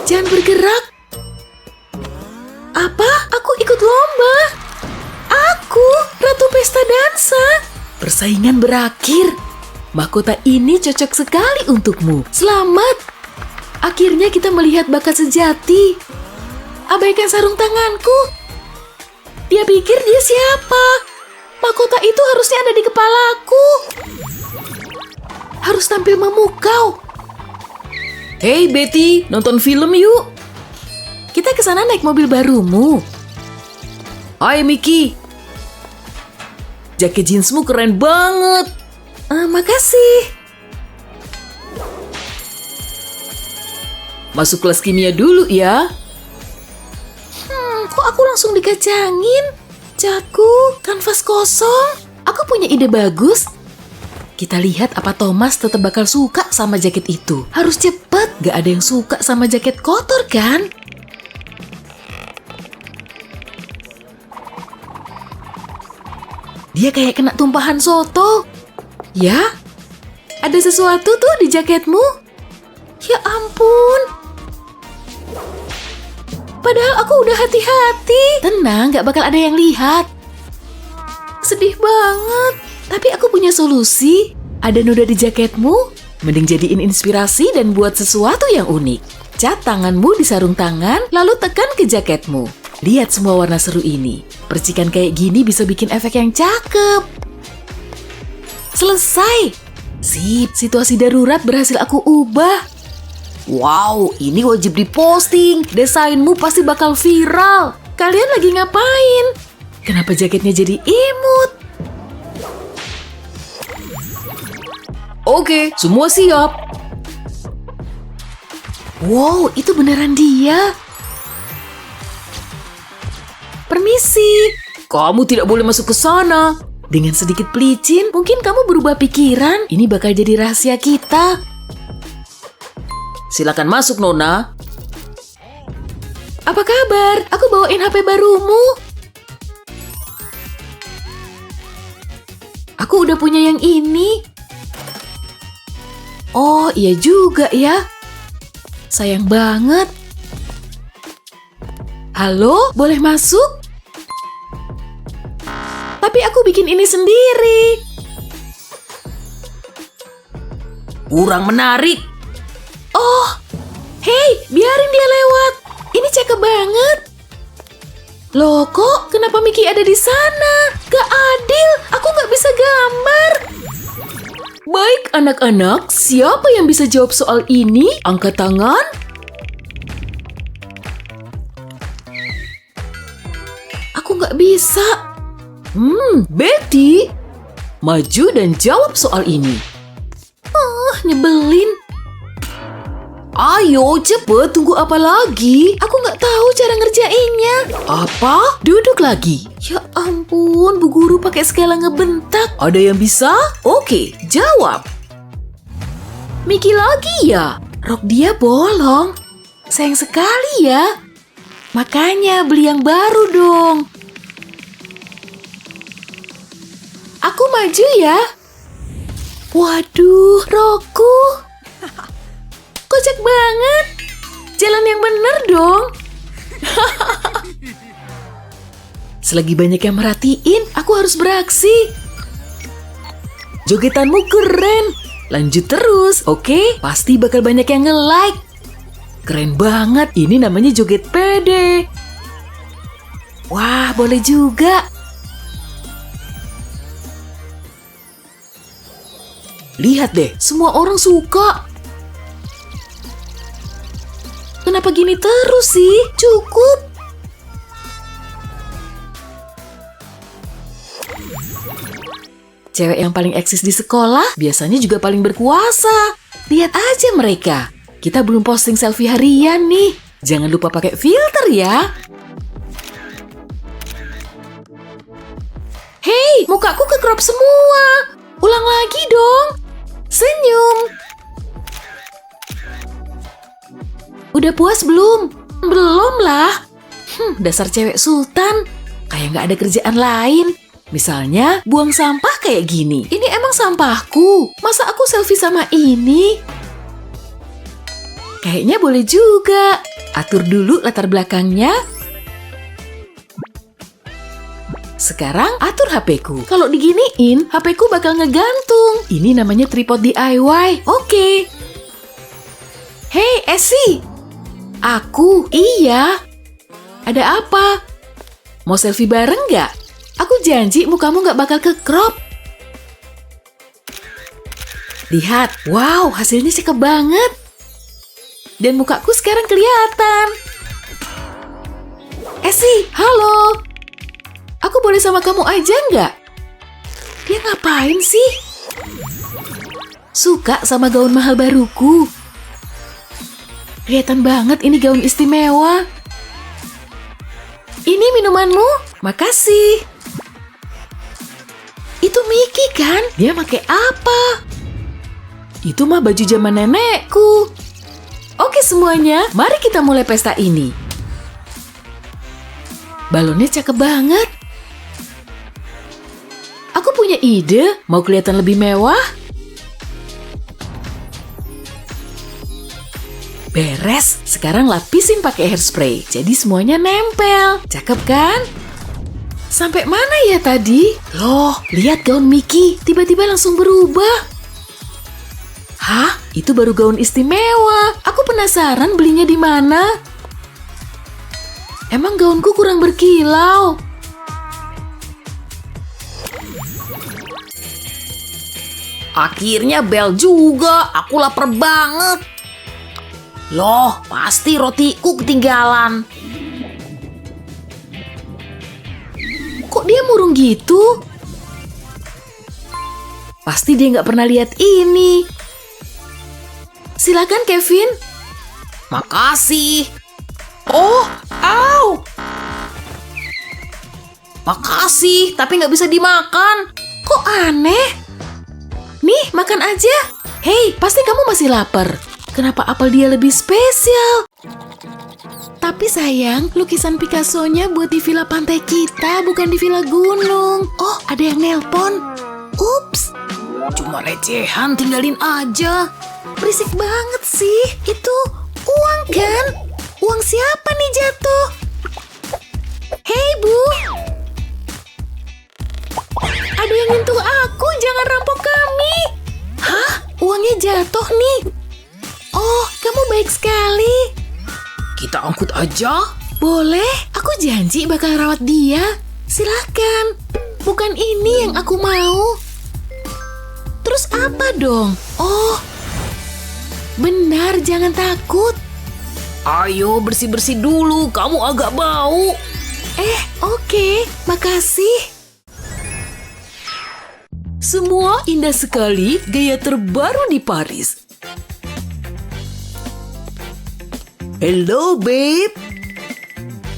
Jangan bergerak. Apa? Aku ikut lomba. Aku, Ratu Pesta Dansa. Persaingan berakhir. Mahkota ini cocok sekali untukmu. Selamat. Akhirnya kita melihat bakat sejati. Abaikan sarung tanganku. Dia pikir dia siapa? Mahkota itu harusnya ada di kepalaku. Harus tampil memukau. Hey Betty, nonton film yuk. Kita ke sana naik mobil barumu. Hai Mickey. Jaket jeansmu keren banget. Makasih. Masuk kelas kimia dulu ya. Kok aku langsung dikacangin? Jago, kanvas kosong. Aku punya ide bagus. Kita lihat apa Thomas tetap bakal suka sama jaket itu. Harus cepet, gak ada yang suka sama jaket kotor kan? Dia kayak kena tumpahan soto. Ya? Ada sesuatu tuh di jaketmu? Ya ampun. Padahal aku udah hati-hati. Tenang, gak bakal ada yang lihat. Sedih banget. Tapi aku punya solusi. Ada noda di jaketmu? Mending jadiin inspirasi dan buat sesuatu yang unik. Cat tanganmu di sarung tangan, lalu tekan ke jaketmu. Lihat semua warna seru ini. Percikan kayak gini bisa bikin efek yang cakep. Selesai. Sip, situasi darurat berhasil aku ubah. Wow, ini wajib diposting. Desainmu pasti bakal viral. Kalian lagi ngapain? Kenapa jaketnya jadi imut? Oke, semua siap. Wow, itu beneran dia. Permisi. Kamu tidak boleh masuk ke sana. Dengan sedikit pelicin, mungkin kamu berubah pikiran. Ini bakal jadi rahasia kita. Silakan masuk, Nona. Apa kabar? Aku bawain HP barumu. Aku udah punya yang ini. Oh, iya juga ya. Sayang banget. Halo, boleh masuk? Tapi aku bikin ini sendiri. Kurang menarik. Oh, hei, biarin dia lewat. Ini cakep banget. Loh, kok kenapa Mickey ada di sana? Gak adil, aku gak bisa gambar. Baik anak-anak, siapa yang bisa jawab soal ini? Angkat tangan. Aku gak bisa. Betty, maju dan jawab soal ini. Nyebelin. Ayo, cepet, tunggu apa lagi? Aku gak tahu cara ngerjainnya. Apa? Duduk lagi. Ya ampun, Bu Guru pakai skala ngebentak. Ada yang bisa? Oke, jawab. Mickey lagi ya? Rok dia bolong. Sayang sekali ya. Makanya beli yang baru dong. Aku maju ya. Waduh, rokku. Kocak banget. Jalan yang bener dong. Selagi banyak yang merhatiin, aku harus beraksi. Jogetanmu keren. Lanjut terus, oke? Pasti bakal banyak yang nge-like. Keren banget, ini namanya joget pede. Wah, boleh juga. Lihat deh, semua orang suka. Kenapa gini terus sih? Cukup. Cewek yang paling eksis di sekolah biasanya juga paling berkuasa. Lihat aja mereka. Kita belum posting selfie harian nih. Jangan lupa pakai filter ya. Hei, mukaku ke crop semua. Ulang lagi dong. Senyum. Udah puas belum? Belum lah. Dasar cewek sultan. Kayak nggak ada kerjaan lain. Misalnya, buang sampah kayak gini. Ini emang sampahku. Masa aku selfie sama ini? Kayaknya boleh juga. Atur dulu latar belakangnya. Sekarang atur HP-ku. Kalau diginiin, HP-ku bakal ngegantung. Ini namanya tripod DIY. Oke. Hei, Essie. Aku? Iya. Ada apa? Mau selfie bareng nggak? Aku janji mukamu nggak bakal ke-crop. Lihat, wow, hasilnya cakep banget. Dan mukaku sekarang kelihatan. Esy, halo. Aku boleh sama kamu aja nggak? Dia ngapain sih? Suka sama gaun mahal baruku. Kelihatan banget ini gaun istimewa. Ini minumanmu? Makasih. Itu Mickey kan? Dia pakai apa? Itu mah baju zaman nenekku. Oke semuanya, mari kita mulai pesta ini. Balonnya cakep banget. Aku punya ide, mau kelihatan lebih mewah? Beres, sekarang lapisin pakai hairspray, jadi semuanya nempel. Cakep kan? Sampai mana ya tadi? Loh, lihat gaun Mickey, tiba-tiba langsung berubah. Hah? Itu baru gaun istimewa. Aku penasaran belinya di mana. Emang gaunku kurang berkilau? Akhirnya bel juga, aku lapar banget. Loh, pasti rotiku ketinggalan. Kok dia murung gitu? Pasti dia nggak pernah lihat ini. Silakan Kevin. Makasih. Oh, au. Makasih, tapi nggak bisa dimakan. Kok aneh? Nih, makan aja. Hei, pasti kamu masih lapar. Kenapa apel dia lebih spesial? Tapi sayang, lukisan Picasso-nya buat di villa pantai kita, bukan di villa gunung. Oh, ada yang nelpon. Ups. Cuma recehan, tinggalin aja. Berisik banget sih. Itu uang kan? Uang siapa nih jatuh? Hei Bu. Ada yang nyentuh aku, jangan rampok kami. Hah? Uangnya jatuh nih. Oh, kamu baik sekali. Kita angkut aja. Boleh, aku janji bakal rawat dia. Silakan. Bukan ini yang aku mau. Terus apa dong? Oh, benar, jangan takut. Ayo bersih-bersih dulu, kamu agak bau. Oke, makasih. Semua indah sekali, gaya terbaru di Paris. Hello, babe.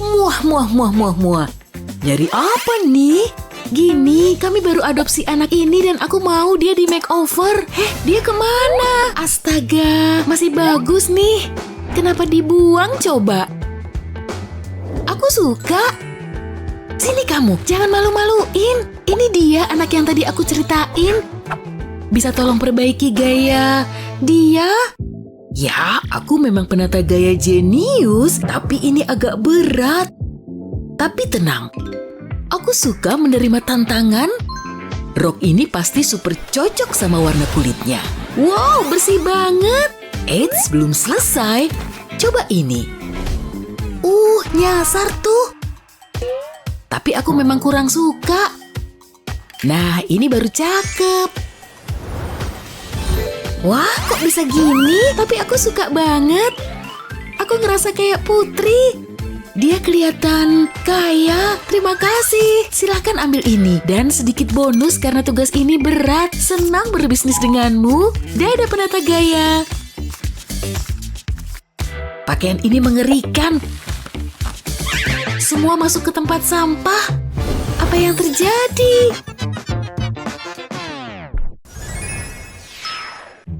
Muah. Nyari apa nih? Gini, kami baru adopsi anak ini dan aku mau dia di makeover. Dia kemana? Astaga, masih bagus nih. Kenapa dibuang coba? Aku suka. Sini kamu, jangan malu-maluin. Ini dia anak yang tadi aku ceritain. Bisa tolong perbaiki gaya dia? Ya, aku memang penata gaya jenius, tapi ini agak berat. Tapi tenang, aku suka menerima tantangan. Rok ini pasti super cocok sama warna kulitnya. Wow, bersih banget. Eits, belum selesai. Coba ini. Nyasar tuh. Tapi aku memang kurang suka. Nah, ini baru cakep. Wah, kok bisa gini? Tapi aku suka banget. Aku ngerasa kayak putri. Dia kelihatan kaya. Terima kasih. Silahkan ambil ini. Dan sedikit bonus karena tugas ini berat. Senang berbisnis denganmu. Dadah penata gaya. Pakaian ini mengerikan. Semua masuk ke tempat sampah. Apa yang terjadi?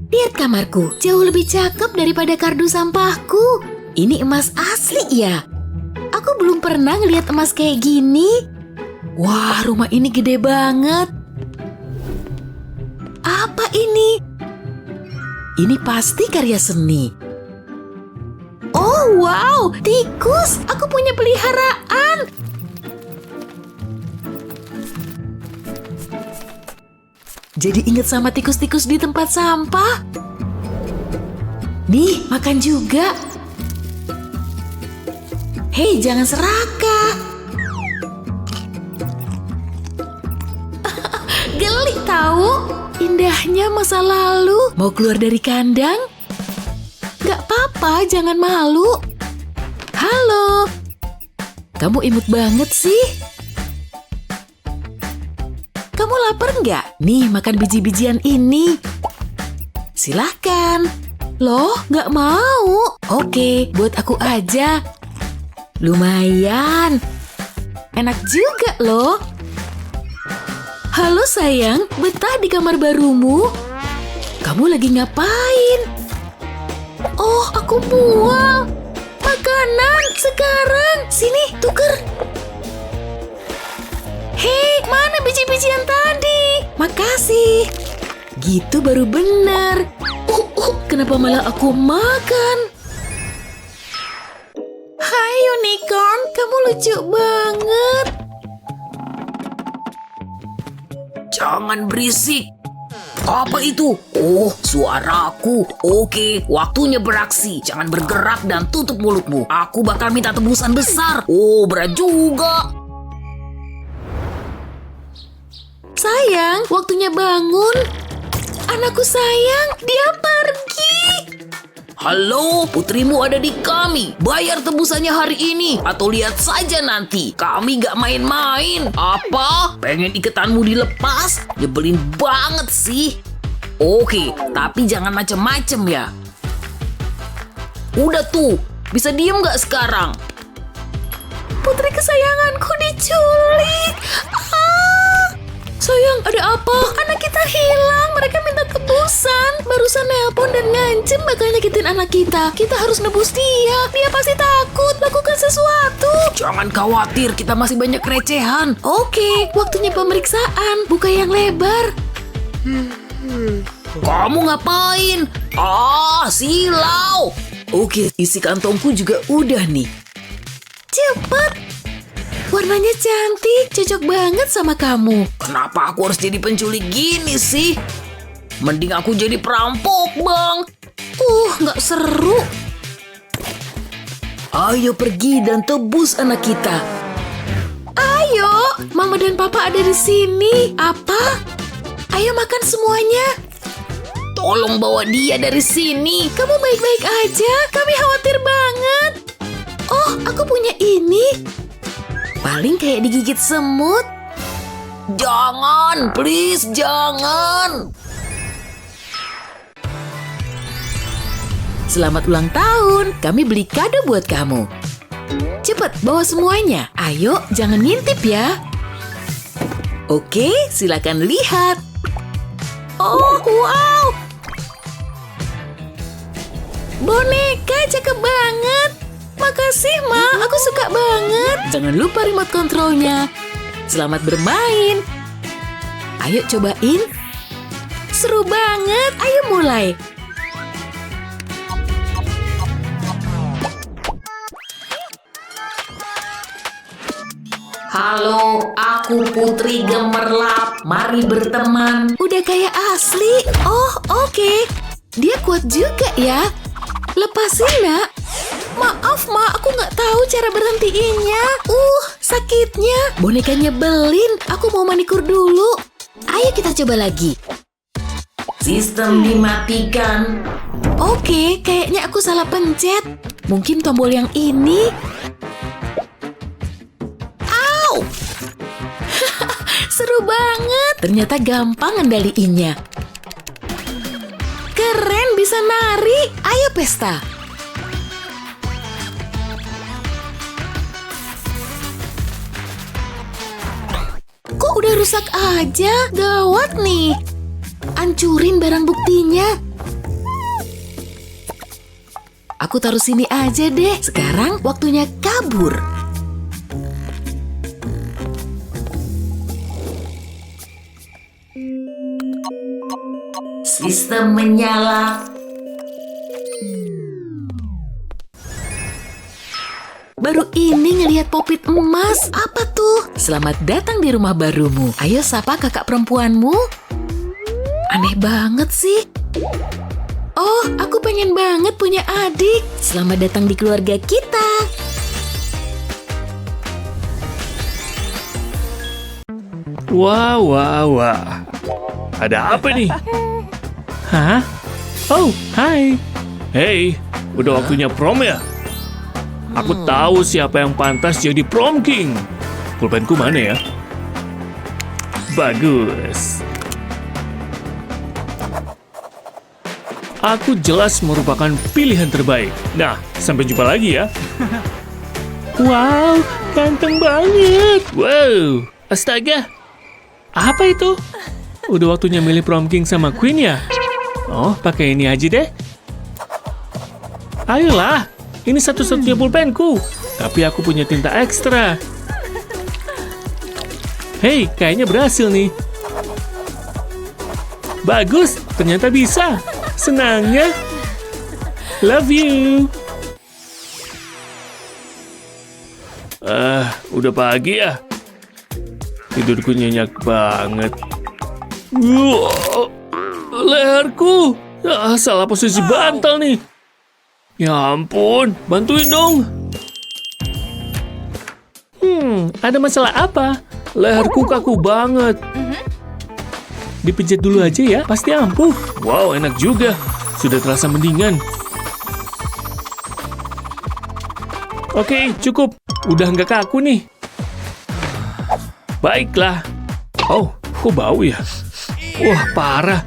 Lihat kamarku, jauh lebih cakep daripada kardus sampahku. Ini emas asli ya. Aku belum pernah ngeliat emas kayak gini. Wah, rumah ini gede banget. Apa ini? Ini pasti karya seni. Oh wow, tikus. Aku punya peliharaan. Jadi inget sama tikus-tikus di tempat sampah. Nih, makan juga. Hei, jangan serakah. tahu? Indahnya masa lalu. Mau keluar dari kandang? Gak apa-apa, jangan malu. Halo. Kamu imut banget sih. Kamu lapar nggak? Nih, makan biji-bijian ini. Silahkan. Loh, nggak mau? Oke, buat aku aja. Lumayan. Enak juga loh. Halo sayang, betah di kamar barumu? Kamu lagi ngapain? Oh, aku mual. Makanan sekarang. Sini, tuker. Hei, mana biji-bijian tadi? Makasih. Gitu baru benar. Kenapa malah aku makan? Hai unicorn, kamu lucu banget. Jangan berisik. Apa itu? Oh, suaraku. Oke, waktunya beraksi. Jangan bergerak dan tutup mulutmu. Aku bakal minta tebusan besar. Oh, berat juga. Sayang, waktunya bangun. Anakku sayang, dia pergi. Halo, putrimu ada di kami. Bayar tebusannya hari ini atau lihat saja nanti. Kami gak main-main. Apa? Pengen iketanmu dilepas? Nyebelin banget sih. Oke, tapi jangan macem-macem ya. Udah tuh, bisa diem gak sekarang? Putri kesayanganku diculik. Sayang, ada apa? Anak kita hilang. Mereka minta tebusan. Barusan nelpon dan ngancem bakal nyakitin anak kita. Kita harus nebus dia. Dia pasti takut. Lakukan sesuatu. Jangan khawatir, kita masih banyak recehan. Oke, waktunya pemeriksaan. Buka yang lebar. Kamu ngapain? Silau. Oke, isi kantongku juga udah nih. Cepat. Warnanya cantik, cocok banget sama kamu. Kenapa aku harus jadi penculik gini sih? Mending aku jadi perampok, Bang. Nggak seru. Ayo pergi dan tebus anak kita. Ayo, Mama dan Papa ada di sini. Apa? Ayo makan semuanya. Tolong bawa dia dari sini. Kamu baik-baik aja, kami khawatir banget. Oh, aku punya ini. Paling kayak digigit semut. Jangan, please, jangan. Selamat ulang tahun, kami beli kado buat kamu. Cepet, bawa semuanya. Ayo, jangan ngintip ya. Oke, silakan lihat. Oh, wow. Boneka cakep banget. Makasih, Ma. Aku suka banget. Jangan lupa remote kontrolnya. Selamat bermain. Ayo cobain. Seru banget. Ayo mulai. Halo, aku Putri Gemerlap. Mari berteman. Udah kayak asli. Oh, oke. Dia kuat juga ya. Lepasin, Nak. Maaf, Ma. Aku nggak tahu cara berhentiinnya. Sakitnya. Bonekanya nyebelin. Aku mau manikur dulu. Ayo kita coba lagi. Sistem dimatikan. Oke, kayaknya aku salah pencet. Mungkin tombol yang ini. Au! Seru banget. Ternyata gampang ngendaliinnya. Keren, bisa nari. Ayo pesta. Kok udah rusak aja? Gawat nih. Ancurin barang buktinya. Aku taruh sini aja deh. Sekarang waktunya kabur. Sistem menyala. Baru ini ngelihat popit emas. Apa tuh? Selamat datang di rumah barumu. Ayo sapa kakak perempuanmu. Aneh banget sih. Oh, aku pengen banget punya adik. Selamat datang di keluarga kita. Wah, wah, wah. Ada apa nih? Hah? Oh, hai. Hey, udah waktunya prom ya? Aku tahu siapa yang pantas jadi prom king. Pulpenku mana ya? Bagus. Aku jelas merupakan pilihan terbaik. Nah, sampai jumpa lagi ya. Wow, ganteng banget. Wow, astaga. Apa itu? Udah waktunya milih prom king sama queen ya? Oh, pakai ini aja deh. Ayolah, ini satu-satunya pulpenku. Tapi aku punya tinta ekstra. Hei, kayaknya berhasil nih. Bagus, ternyata bisa. Senangnya. Love you. Udah pagi ya? Tidurku nyenyak banget. Leherku. Salah posisi bantal nih. Ya ampun, bantuin dong. Ada masalah apa? Leherku kaku banget. Dipijat dulu aja ya, pasti ampuh. Wow, enak juga. Sudah terasa mendingan. Oke, cukup. Udah nggak kaku nih. Baiklah. Oh, kok bau ya? Wah, parah.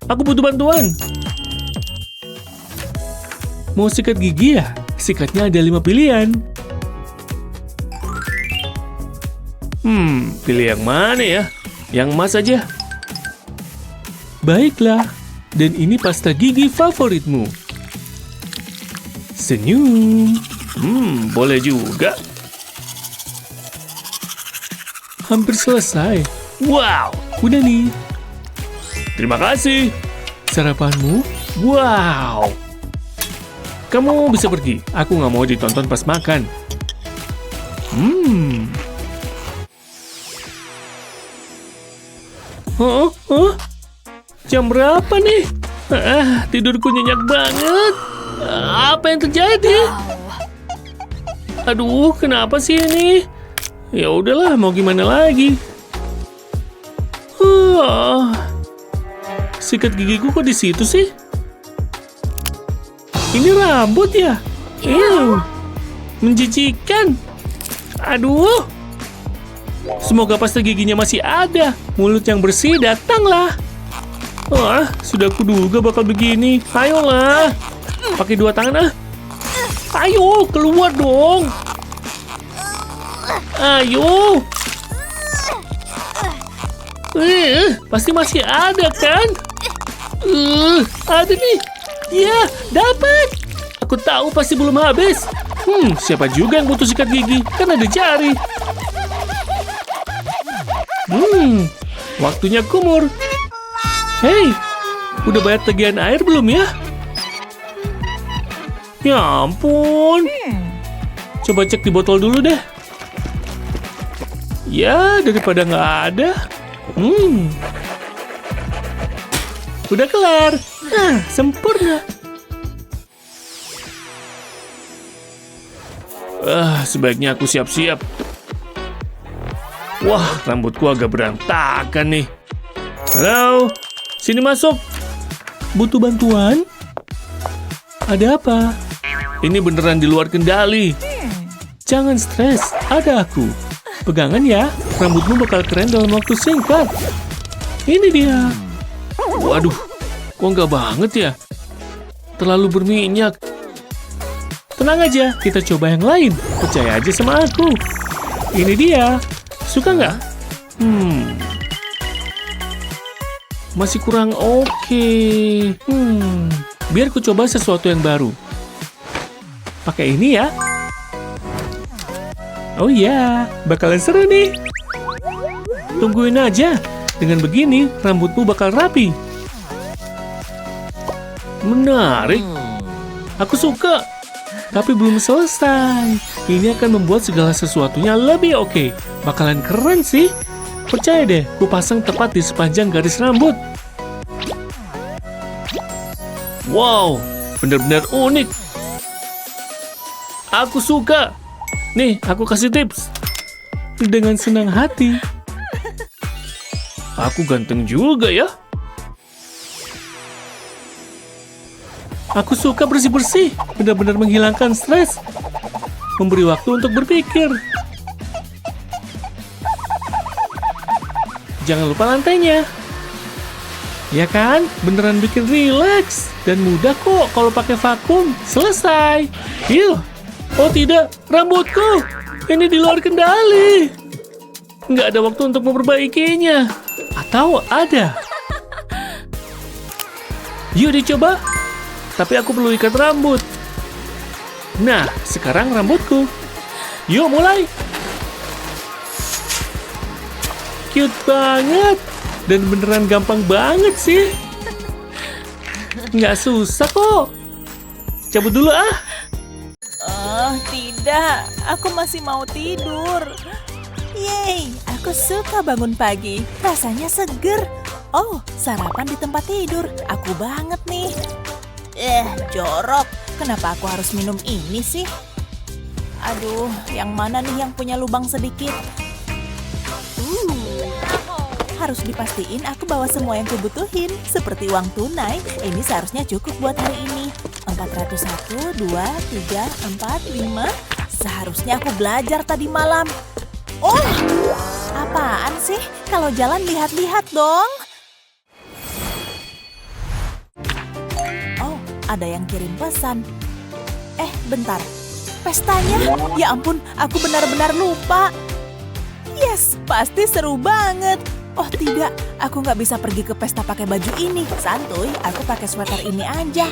Aku butuh bantuan. Mau sikat gigi ya? Sikatnya ada 5 pilihan. Pilih yang mana ya? Yang emas aja. Baiklah, dan ini pasta gigi favoritmu. Senyum. Boleh juga. Hampir selesai. Wow, udah nih. Terima kasih. Sarapanmu? Wow. Kamu bisa pergi. Aku nggak mau ditonton pas makan. Jam berapa nih? Tidurku nyenyak banget. Apa yang terjadi? Aduh, kenapa sih ini? Ya udahlah, mau gimana lagi? Sikat gigiku kok di situ sih? Ini rambut ya? Menjijikan. Aduh. Semoga pasta giginya masih ada. Mulut yang bersih datanglah. Sudah kuduga bakal begini. Ayolah. Pakai 2 tangan ah. Ayo, keluar dong. Ayo. Pasti masih ada kan? Ada nih. Ya, dapat. Aku tahu pasti belum habis. Siapa juga yang butuh sikat gigi? Kan ada jari. Waktunya kumur. Hei, udah bayar tagihan air belum ya? Ya ampun. Coba cek di botol dulu deh. Ya, daripada nggak ada. Udah kelar. Sempurna. Sebaiknya aku siap-siap. Wah, rambutku agak berantakan nih. Halo, sini masuk. Butuh bantuan? Ada apa? Ini beneran di luar kendali. Jangan stres, ada aku. Pegangan ya, rambutmu bakal keren dalam waktu singkat. Ini dia. Waduh, kok nggak banget ya? Terlalu berminyak. Tenang aja, kita coba yang lain. Percaya aja sama aku. Ini dia. Suka nggak? Masih kurang oke. Biar ku coba sesuatu yang baru. Pakai ini ya. Oh iya, bakalan seru nih. Tungguin aja. Dengan begini, rambutmu bakal rapi. Menarik. Aku suka. Tapi belum selesai. Ini akan membuat segala sesuatunya lebih oke. Bakalan keren sih. Percaya deh, ku pasang tepat di sepanjang garis rambut. Wow, benar-benar unik. Aku suka. Nih, aku kasih tips. Dengan senang hati. Aku ganteng juga ya. Aku suka bersih-bersih, benar-benar menghilangkan stres. Memberi waktu untuk berpikir. Jangan lupa lantainya. Ya kan? Beneran bikin rileks. Dan mudah kok kalau pakai vakum. Selesai. Yuk. Oh tidak, rambutku. Ini di luar kendali. Nggak ada waktu untuk memperbaikinya. Atau ada? Yuk dicoba. Tapi aku perlu ikat rambut. Nah, sekarang rambutku. Yuk mulai. Cute banget. Dan beneran gampang banget sih. Nggak susah kok. Cabut dulu ah. Oh, tidak. Aku masih mau tidur. Yeay, aku suka bangun pagi. Rasanya seger. Oh, sarapan di tempat tidur. Aku banget nih. Jorok. Kenapa aku harus minum ini sih? Aduh, yang mana nih yang punya lubang sedikit? Harus dipastiin aku bawa semua yang kubutuhin. Seperti uang tunai. Ini seharusnya cukup buat hari ini. 401, 2, 3, 4, 5. Seharusnya aku belajar tadi malam. Oh, apaan sih? Kalau jalan lihat-lihat dong. Oh, ada yang kirim pesan. Bentar. Pestanya? Ya ampun, aku benar-benar lupa. Yes, pasti seru banget. Oh tidak, aku nggak bisa pergi ke pesta pakai baju ini. Santuy, aku pakai sweater ini aja.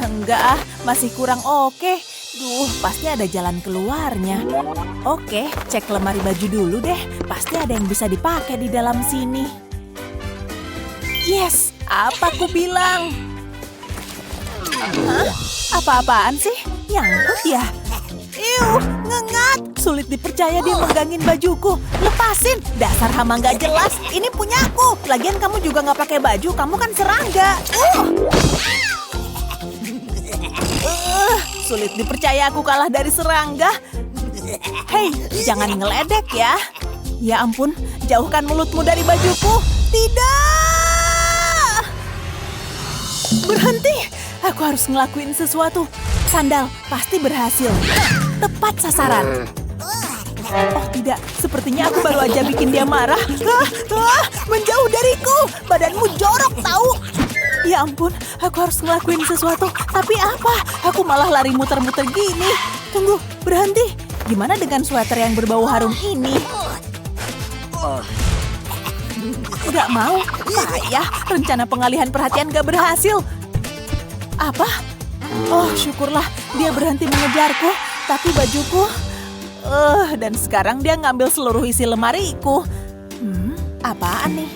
Enggak ah, masih kurang oke. Duh, pasti ada jalan keluarnya. Oke, cek lemari baju dulu deh. Pasti ada yang bisa dipakai di dalam sini. Yes, apa aku bilang? Hah? Apa-apaan sih? Nyangkut ya? Iuh, ngengat. Sulit dipercaya dia megangin bajuku. Lepasin, dasar hama nggak jelas. Ini punyaku. Lagian kamu juga nggak pakai baju, kamu kan serangga. Sulit dipercaya aku kalah dari serangga. Hei, jangan ngeledek ya. Ya ampun, jauhkan mulutmu dari bajuku. Tidak! Berhenti, aku harus ngelakuin sesuatu. Sandal, pasti berhasil. Tepat sasaran. Oh tidak, sepertinya aku baru aja bikin dia marah. Menjauh dariku, badanmu jorok tahu. Ya ampun, aku harus ngelakuin sesuatu. Tapi apa? Aku malah lari muter-muter gini. Tunggu, berhenti. Gimana dengan sweater yang berbau harum ini? Gak mau, payah. Rencana pengalihan perhatian gak berhasil. Apa? Oh, syukurlah dia berhenti mengejarku. Tapi bajuku... dan sekarang dia ngambil seluruh isi lemariku. Apaan nih?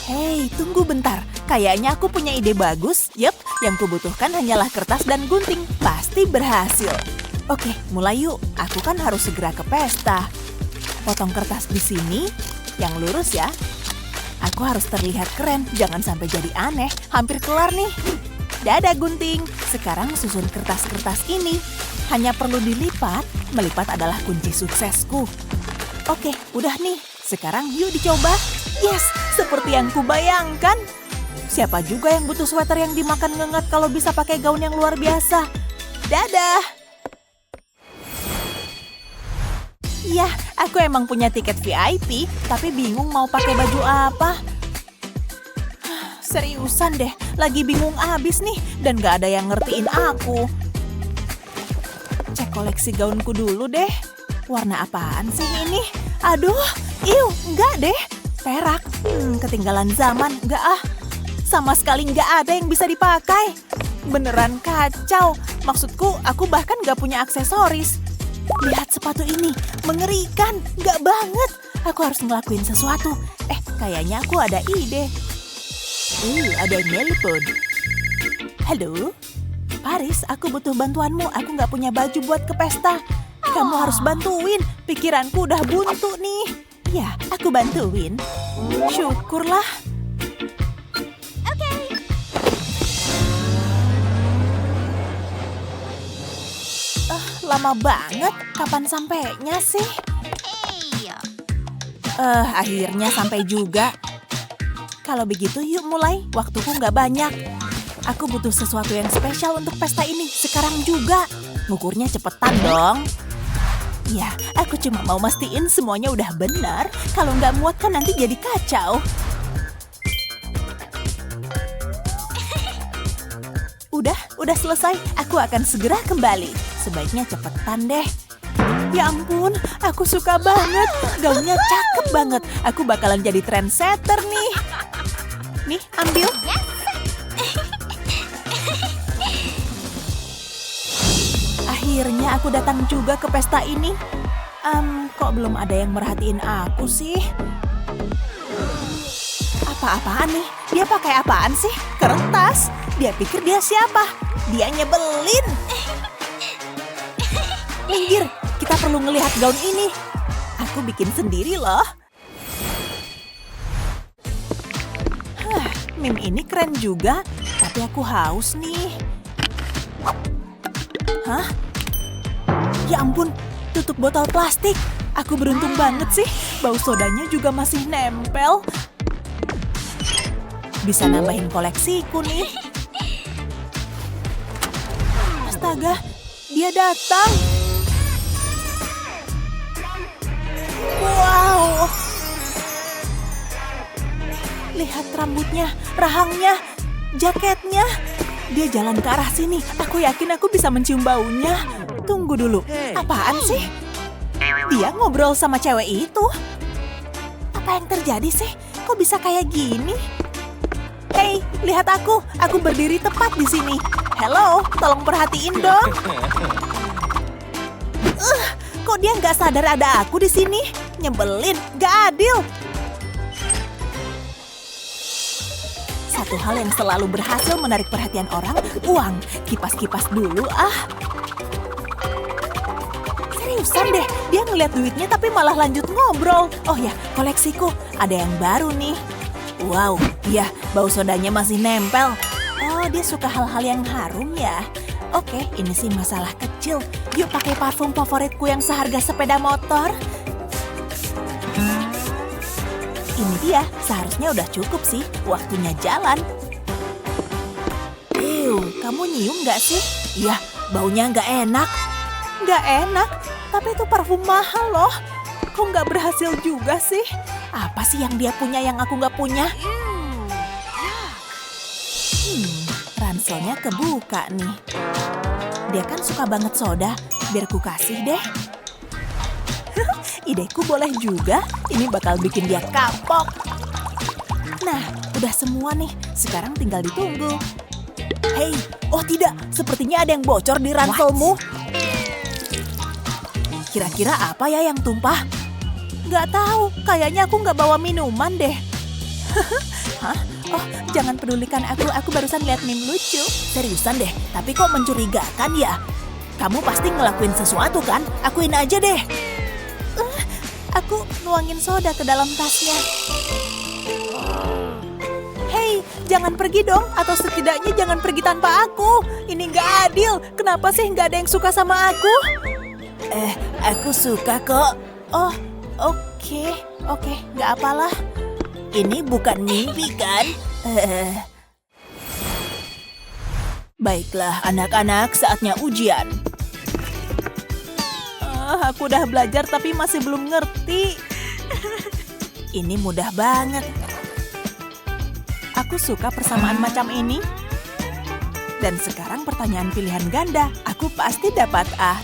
Hei, tunggu bentar. Kayaknya aku punya ide bagus. Yep, yang kubutuhkan hanyalah kertas dan gunting. Pasti berhasil. Oke, mulai yuk. Aku kan harus segera ke pesta. Potong kertas di sini. Yang lurus ya. Aku harus terlihat keren. Jangan sampai jadi aneh. Hampir kelar nih. Dadah gunting. Sekarang susun kertas-kertas ini. Hanya perlu dilipat. Melipat adalah kunci suksesku. Oke, udah nih. Sekarang yuk dicoba. Yes, seperti yang kubayangkan. Siapa juga yang butuh sweater yang dimakan ngengat kalau bisa pakai gaun yang luar biasa? Dadah! Ya, aku emang punya tiket VIP, tapi bingung mau pakai baju apa. Seriusan deh, lagi bingung abis nih, dan gak ada yang ngertiin aku. Cek koleksi gaunku dulu deh. Warna apaan sih ini? Aduh, enggak deh. Perak, ketinggalan zaman, enggak ah. Sama sekali enggak ada yang bisa dipakai. Beneran kacau. Maksudku, aku bahkan gak punya aksesoris. Lihat sepatu ini, mengerikan, enggak banget. Aku harus ngelakuin sesuatu. Kayaknya aku ada ide. Ada yang nelpon. Halo? Paris, aku butuh bantuanmu. Aku nggak punya baju buat ke pesta. Kamu harus bantuin. Pikiranku udah buntu nih. Ya, aku bantuin. Syukurlah. Oke. Lama banget. Kapan sampainya sih? Akhirnya sampai juga. Kalau begitu yuk mulai, waktuku nggak banyak. Aku butuh sesuatu yang spesial untuk pesta ini, sekarang juga. Ngukurnya cepetan dong. Ya, aku cuma mau mastiin semuanya udah benar. Kalau nggak muat kan nanti jadi kacau. Udah selesai. Aku akan segera kembali. Sebaiknya cepetan deh. Ya ampun, aku suka banget. Gaunnya cakep banget. Aku bakalan jadi trendsetter nih. Nih, ambil. Akhirnya aku datang juga ke pesta ini. Kok belum ada yang merhatiin aku sih? Apa-apaan nih? Dia pakai apaan sih? Kertas. Dia pikir dia siapa? Dia nyebelin. Minggir, kita perlu ngelihat gaun ini. Aku bikin sendiri loh. Meme ini keren juga, tapi aku haus nih. Hah? Ya ampun, tutup botol plastik. Aku beruntung banget sih, bau sodanya juga masih nempel. Bisa nambahin koleksiku nih. Astaga, dia datang. Wow. Lihat rambutnya, rahangnya, jaketnya. Dia jalan ke arah sini. Aku yakin aku bisa mencium baunya. Tunggu dulu, apaan sih? Dia ngobrol sama cewek itu. Apa yang terjadi sih? Kok bisa kayak gini? Hei, lihat aku. Aku berdiri tepat di sini. Hello, tolong perhatiin dong. Kok dia nggak sadar ada aku di sini? Nyebelin, nggak adil. Satu hal yang selalu berhasil menarik perhatian orang, uang. Kipas-kipas dulu ah. Seriusan deh, dia ngeliat duitnya tapi malah lanjut ngobrol. Oh ya, koleksiku. Ada yang baru nih. Wow, ya, bau sodanya masih nempel. Oh, dia suka hal-hal yang harum ya. Oke, ini sih masalah kecil. Yuk pakai parfum favoritku yang seharga sepeda motor. Ini dia, seharusnya udah cukup sih. Waktunya jalan. Kamu nyium nggak sih? Iya, baunya nggak enak. Nggak enak? Tapi itu parfum mahal loh. Kok nggak berhasil juga sih? Apa sih yang dia punya yang aku nggak punya? Ranselnya kebuka nih. Dia kan suka banget soda. Biar ku kasih deh. Ideku boleh juga. Ini bakal bikin dia kapok. Nah, udah semua nih. Sekarang tinggal ditunggu. Hei, oh tidak. Sepertinya ada yang bocor di ranselmu. Kira-kira apa ya yang tumpah? Nggak tahu. Kayaknya aku nggak bawa minuman deh. Hah? Oh, jangan pedulikan aku. Aku barusan lihat meme lucu. Seriusan deh. Tapi kok mencurigakan ya? Kamu pasti ngelakuin sesuatu kan? Akuin aja deh. Aku nuangin soda ke dalam tasnya. Hei, jangan pergi dong. Atau setidaknya jangan pergi tanpa aku. Ini nggak adil. Kenapa sih nggak ada yang suka sama aku? Aku suka kok. Oh, oke, nggak apalah. Ini bukan mimpi kan? Baiklah anak-anak, saatnya ujian. Aku udah belajar tapi masih belum ngerti. Ini mudah banget. Aku suka persamaan macam ini. Dan sekarang pertanyaan pilihan ganda. Aku pasti dapat A.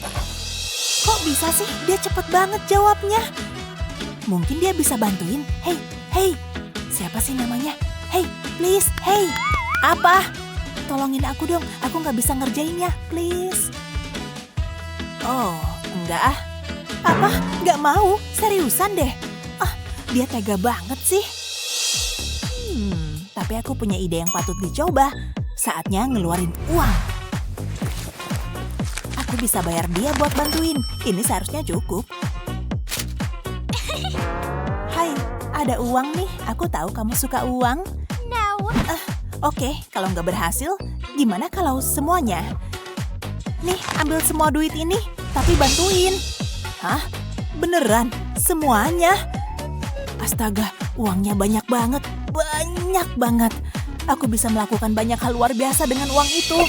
Kok bisa sih? Dia cepet banget jawabnya. Mungkin dia bisa bantuin. Hey. Siapa sih namanya? Hey, please, hey. Apa? Tolongin aku dong. Aku nggak bisa ngerjainnya, please. Oh, enggak ah. Apa? Nggak mau? Seriusan deh. Dia tega banget sih. Tapi aku punya ide yang patut dicoba. Saatnya ngeluarin uang. Aku bisa bayar dia buat bantuin. Ini seharusnya cukup. Hai, ada uang nih. Aku tahu kamu suka uang. Oke, kalau nggak berhasil, gimana kalau semuanya? Nih, ambil semua duit ini, tapi bantuin. Hah? Beneran? Semuanya? Astaga, uangnya banyak banget. banyak banget. Aku bisa melakukan banyak hal luar biasa dengan uang itu.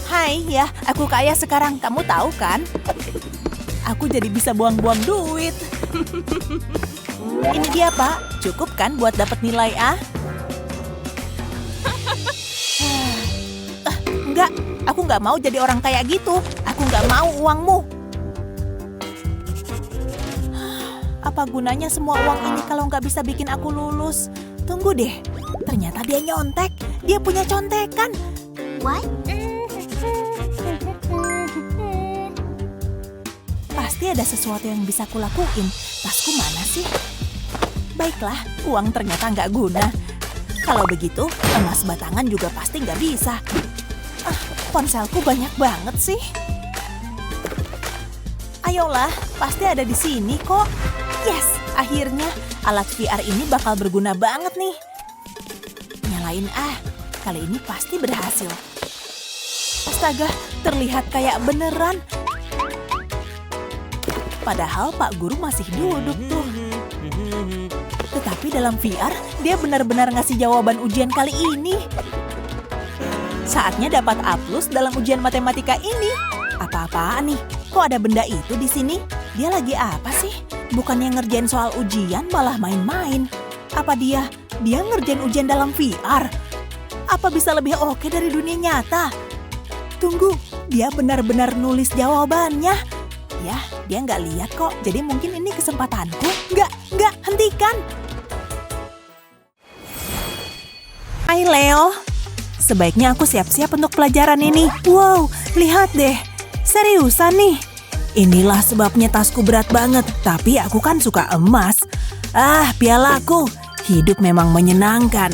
Hai, ya, aku kaya sekarang. Kamu tahu kan? Aku jadi bisa buang-buang duit. Ini dia, Pak. Cukup kan buat dapat nilai A? Enggak, aku nggak mau jadi orang kayak gitu. Aku nggak mau uangmu. Apa gunanya semua uang ini kalau nggak bisa bikin aku lulus? Tunggu deh, ternyata dia nyontek. Dia punya contekan. What? Pasti ada sesuatu yang bisa kulakuin. Tasku mana sih? Baiklah, uang ternyata nggak guna. Kalau begitu, emas batangan juga pasti nggak bisa. Ponselku banyak banget sih. Ayolah, pasti ada di sini kok. Yes, akhirnya alat VR ini bakal berguna banget nih. Nyalain kali ini pasti berhasil. Astaga, terlihat kayak beneran. Padahal Pak Guru masih duduk tuh. Tetapi dalam VR, dia benar-benar ngasih jawaban ujian kali ini. Saatnya dapat A+ dalam ujian matematika ini. Apa-apaan nih? Kok ada benda itu di sini? Dia lagi apa sih? Bukannya ngerjain soal ujian, malah main-main. Apa dia ngerjain ujian dalam VR? Apa bisa lebih oke dari dunia nyata? Tunggu, dia benar-benar nulis jawabannya. Ya, dia nggak lihat kok. Jadi mungkin ini kesempatanku. Nggak, hentikan. Hai Leo. Sebaiknya aku siap-siap untuk pelajaran ini. Wow, lihat deh. Seriusan nih. Inilah sebabnya tasku berat banget. Tapi aku kan suka emas. Pialaku. Hidup memang menyenangkan.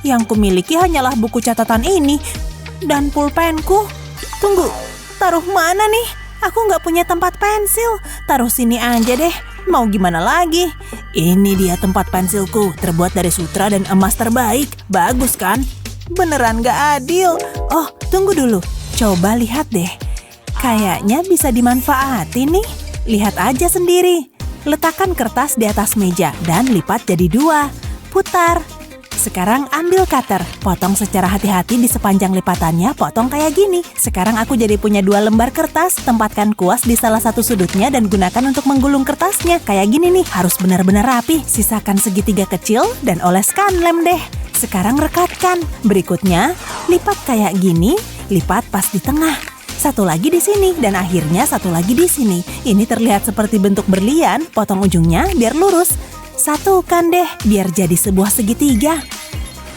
Yang kumiliki hanyalah buku catatan ini. Dan pulpenku. Tunggu, taruh mana nih? Aku nggak punya tempat pensil. Taruh sini aja deh. Mau gimana lagi? Ini dia tempat pensilku. Terbuat dari sutra dan emas terbaik. Bagus kan? Beneran nggak adil. Oh, tunggu dulu. Coba lihat deh. Kayaknya bisa dimanfaatin nih. Lihat aja sendiri. Letakkan kertas di atas meja dan lipat jadi 2. Putar. Sekarang ambil cutter. Potong secara hati-hati di sepanjang lipatannya. Potong kayak gini. Sekarang aku jadi punya 2 lembar kertas. Tempatkan kuas di salah satu sudutnya dan gunakan untuk menggulung kertasnya. Kayak gini nih. Harus benar-benar rapi. Sisakan segitiga kecil dan oleskan lem deh. Sekarang rekatkan. Berikutnya, lipat kayak gini. Lipat pas di tengah. Satu lagi di sini, dan akhirnya satu lagi di sini. Ini terlihat seperti bentuk berlian, potong ujungnya biar lurus. Satukan deh, biar jadi sebuah segitiga.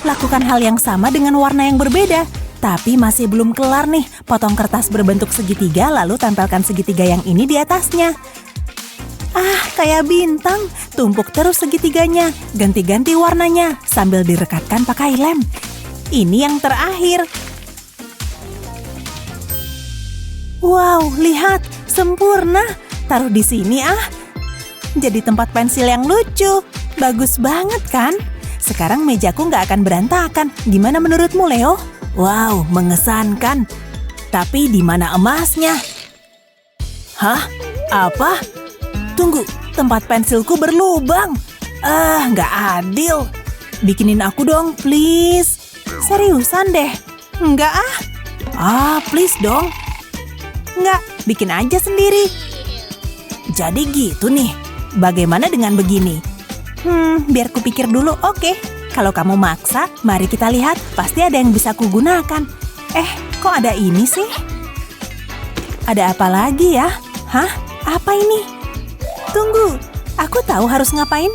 Lakukan hal yang sama dengan warna yang berbeda. Tapi masih belum kelar nih, potong kertas berbentuk segitiga, lalu tempelkan segitiga yang ini di atasnya. Kayak bintang, tumpuk terus segitiganya, ganti-ganti warnanya, sambil direkatkan pakai lem. Ini yang terakhir. Wow, lihat, sempurna. Taruh di sini Jadi tempat pensil yang lucu. Bagus banget kan? Sekarang mejaku nggak akan berantakan. Gimana menurutmu, Leo? Wow, mengesankan. Tapi di mana emasnya? Hah? Apa? Tunggu, tempat pensilku berlubang. Nggak adil. Bikinin aku dong, please. Seriusan deh. Nggak please dong. Nggak, bikin aja sendiri. Jadi gitu nih. Bagaimana dengan begini? Biar kupikir dulu, oke. Kalau kamu maksa, mari kita lihat. Pasti ada yang bisa kugunakan. Kok ada ini sih? Ada apa lagi ya? Hah? Apa ini? Tunggu, aku tahu harus ngapain.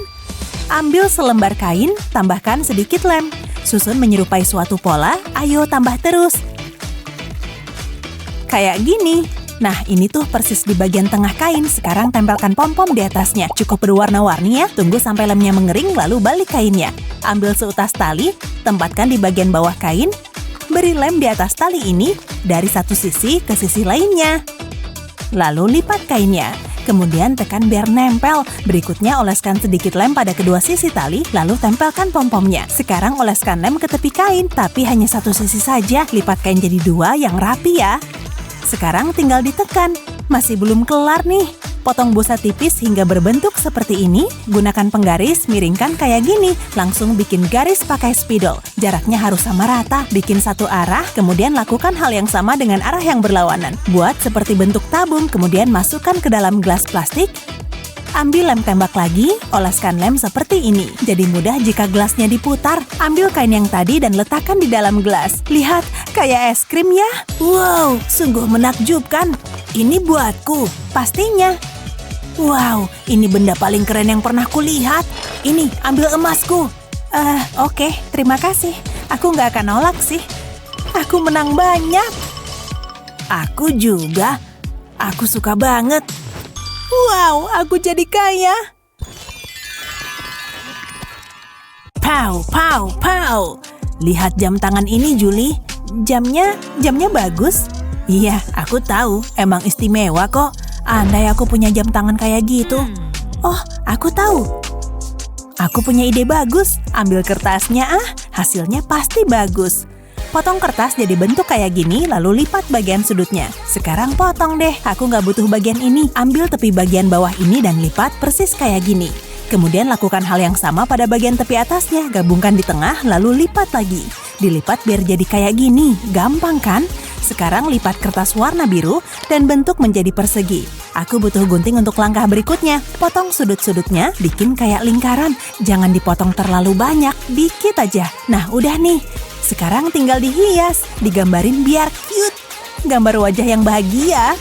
Ambil selembar kain, tambahkan sedikit lem. Susun menyerupai suatu pola, ayo tambah terus. Kayak gini. Nah, ini tuh persis di bagian tengah kain. Sekarang tempelkan pom-pom di atasnya. Cukup berwarna-warni ya. Tunggu sampai lemnya mengering, lalu balik kainnya. Ambil seutas tali, tempatkan di bagian bawah kain. Beri lem di atas tali ini dari satu sisi ke sisi lainnya. Lalu lipat kainnya. Kemudian tekan biar nempel. Berikutnya oleskan sedikit lem pada kedua sisi tali, lalu tempelkan pom-pomnya. Sekarang oleskan lem ke tepi kain, tapi hanya satu sisi saja. Lipat kain jadi 2 yang rapi ya. Sekarang tinggal ditekan. Masih belum kelar nih. Potong busa tipis hingga berbentuk seperti ini. Gunakan penggaris, miringkan kayak gini. Langsung bikin garis pakai spidol. Jaraknya harus sama rata. Bikin satu arah, kemudian lakukan hal yang sama dengan arah yang berlawanan. Buat seperti bentuk tabung, kemudian masukkan ke dalam gelas plastik. Ambil lem tembak lagi, oleskan lem seperti ini. Jadi mudah jika gelasnya diputar. Ambil kain yang tadi dan letakkan di dalam gelas. Lihat, kayak es krim ya. Wow, sungguh menakjubkan. Ini buatku, pastinya. Wow, ini benda paling keren yang pernah kulihat. Ini, ambil emasku. Oke, terima kasih. Aku nggak akan nolak sih. Aku menang banyak. Aku juga. Aku suka banget. Wow, aku jadi kaya. Pow, pow, pow. Lihat jam tangan ini, Julie. Jamnya bagus. Iya, aku tahu. Emang istimewa kok. Andai aku punya jam tangan kayak gitu. Oh, aku tahu. Aku punya ide bagus. Ambil kertasnya hasilnya pasti bagus. Potong kertas jadi bentuk kayak gini, lalu lipat bagian sudutnya. Sekarang potong deh, aku nggak butuh bagian ini. Ambil tepi bagian bawah ini dan lipat persis kayak gini. Kemudian lakukan hal yang sama pada bagian tepi atasnya. Gabungkan di tengah, lalu lipat lagi. Dilipat biar jadi kayak gini, gampang kan? Sekarang lipat kertas warna biru dan bentuk menjadi persegi. Aku butuh gunting untuk langkah berikutnya. Potong sudut-sudutnya, bikin kayak lingkaran. Jangan dipotong terlalu banyak, dikit aja. Nah, udah nih. Sekarang tinggal dihias, digambarin biar cute. Gambar wajah yang bahagia.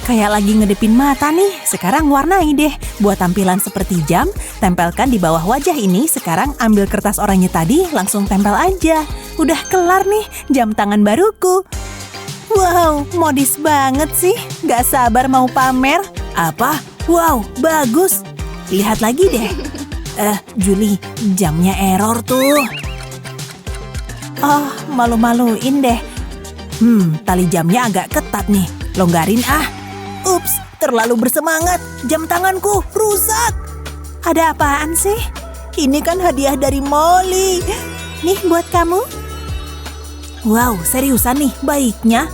Kayak lagi ngedipin mata nih. Sekarang warnai deh. Buat tampilan seperti jam, tempelkan di bawah wajah ini. Sekarang ambil kertas oranye tadi, langsung tempel aja. Udah kelar nih, jam tangan baruku. Wow, modis banget sih. Gak sabar mau pamer. Apa? Wow, bagus. Lihat lagi deh. Julie, jamnya error tuh. Oh, malu-maluin deh. Tali jamnya agak ketat nih. Longgarin Ups, terlalu bersemangat. Jam tanganku rusak. Ada apaan sih? Ini kan hadiah dari Molly. Nih buat kamu. Wow, seriusan nih baiknya.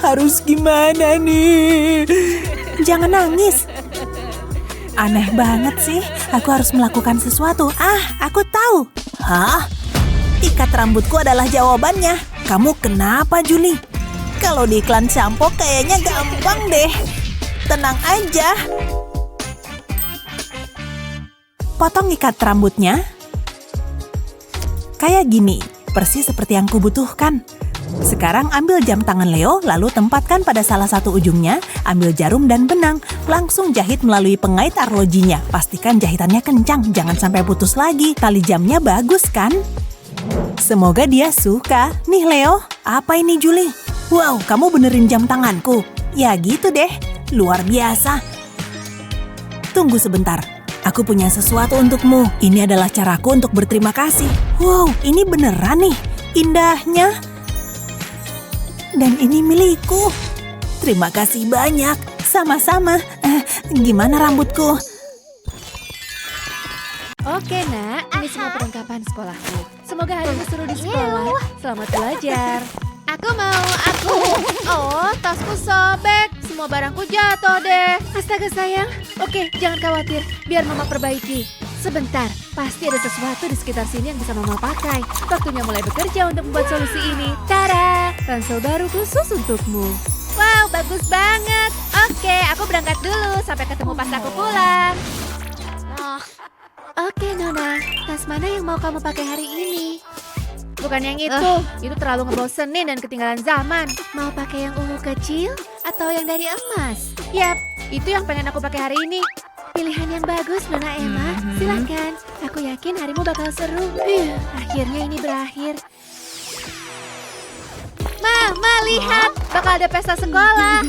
Harus gimana nih? Jangan nangis. Aneh banget sih. Aku harus melakukan sesuatu. Aku tahu. Hah? Ikat rambutku adalah jawabannya. Kamu kenapa, Julie? Kalau di iklan sampo kayaknya gampang deh. Tenang aja. Potong ikat rambutnya. Kayak gini, persis seperti yang kubutuhkan. Sekarang ambil jam tangan Leo, lalu tempatkan pada salah satu ujungnya. Ambil jarum dan benang. Langsung jahit melalui pengait arlojinya. Pastikan jahitannya kencang, jangan sampai putus lagi. Tali jamnya bagus kan? Semoga dia suka. Nih Leo, apa ini Julie? Wow, kamu benerin jam tanganku. Ya gitu deh, luar biasa. Tunggu sebentar, aku punya sesuatu untukmu. Ini adalah caraku untuk berterima kasih. Wow, ini beneran nih, indahnya. Dan ini milikku. Terima kasih banyak, sama-sama. Gimana rambutku? Oke nak, ini semua perlengkapan sekolahku. Semoga harimu seru di sekolah. Selamat belajar. Aku. Oh, tasku sobek. Semua barangku jatuh deh. Astaga sayang. Oke, jangan khawatir. Biar mama perbaiki. Sebentar, pasti ada sesuatu di sekitar sini yang bisa mama pakai. Waktunya mulai bekerja untuk membuat solusi ini. Tada! Ransel baru khusus untukmu. Wow, bagus banget. Oke, aku berangkat dulu. Sampai ketemu pas aku pulang. Oke, Nona. Tas mana yang mau kamu pakai hari ini? Bukan yang itu terlalu ngebosenin dan ketinggalan zaman. Mau pakai yang ungu kecil atau yang dari emas? Yap, itu yang pengen aku pakai hari ini. Pilihan yang bagus, Nona Emma. Silakan. Aku yakin harimu bakal seru. Akhirnya ini berakhir. Ma, lihat. Bakal ada pesta sekolah.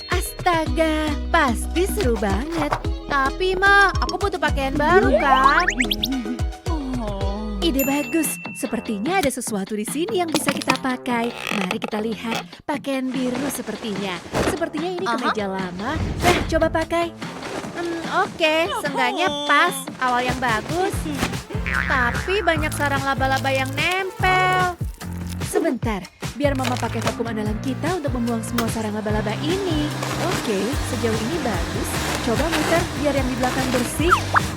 Astaga, pasti seru banget. Tapi, Ma, aku butuh pakaian baru kan? Ide bagus. Sepertinya ada sesuatu di sini yang bisa kita pakai. Mari kita lihat. Pakaian biru sepertinya. Sepertinya ini kemeja lama. Nah, coba pakai. Oke, seenggaknya pas. Awal yang bagus. Tapi banyak sarang laba-laba yang nempel. Sebentar, biar Mama pakai vakum andalan kita untuk membuang semua sarang laba-laba ini. Oke, sejauh ini bagus. Coba muter biar yang di belakang bersih.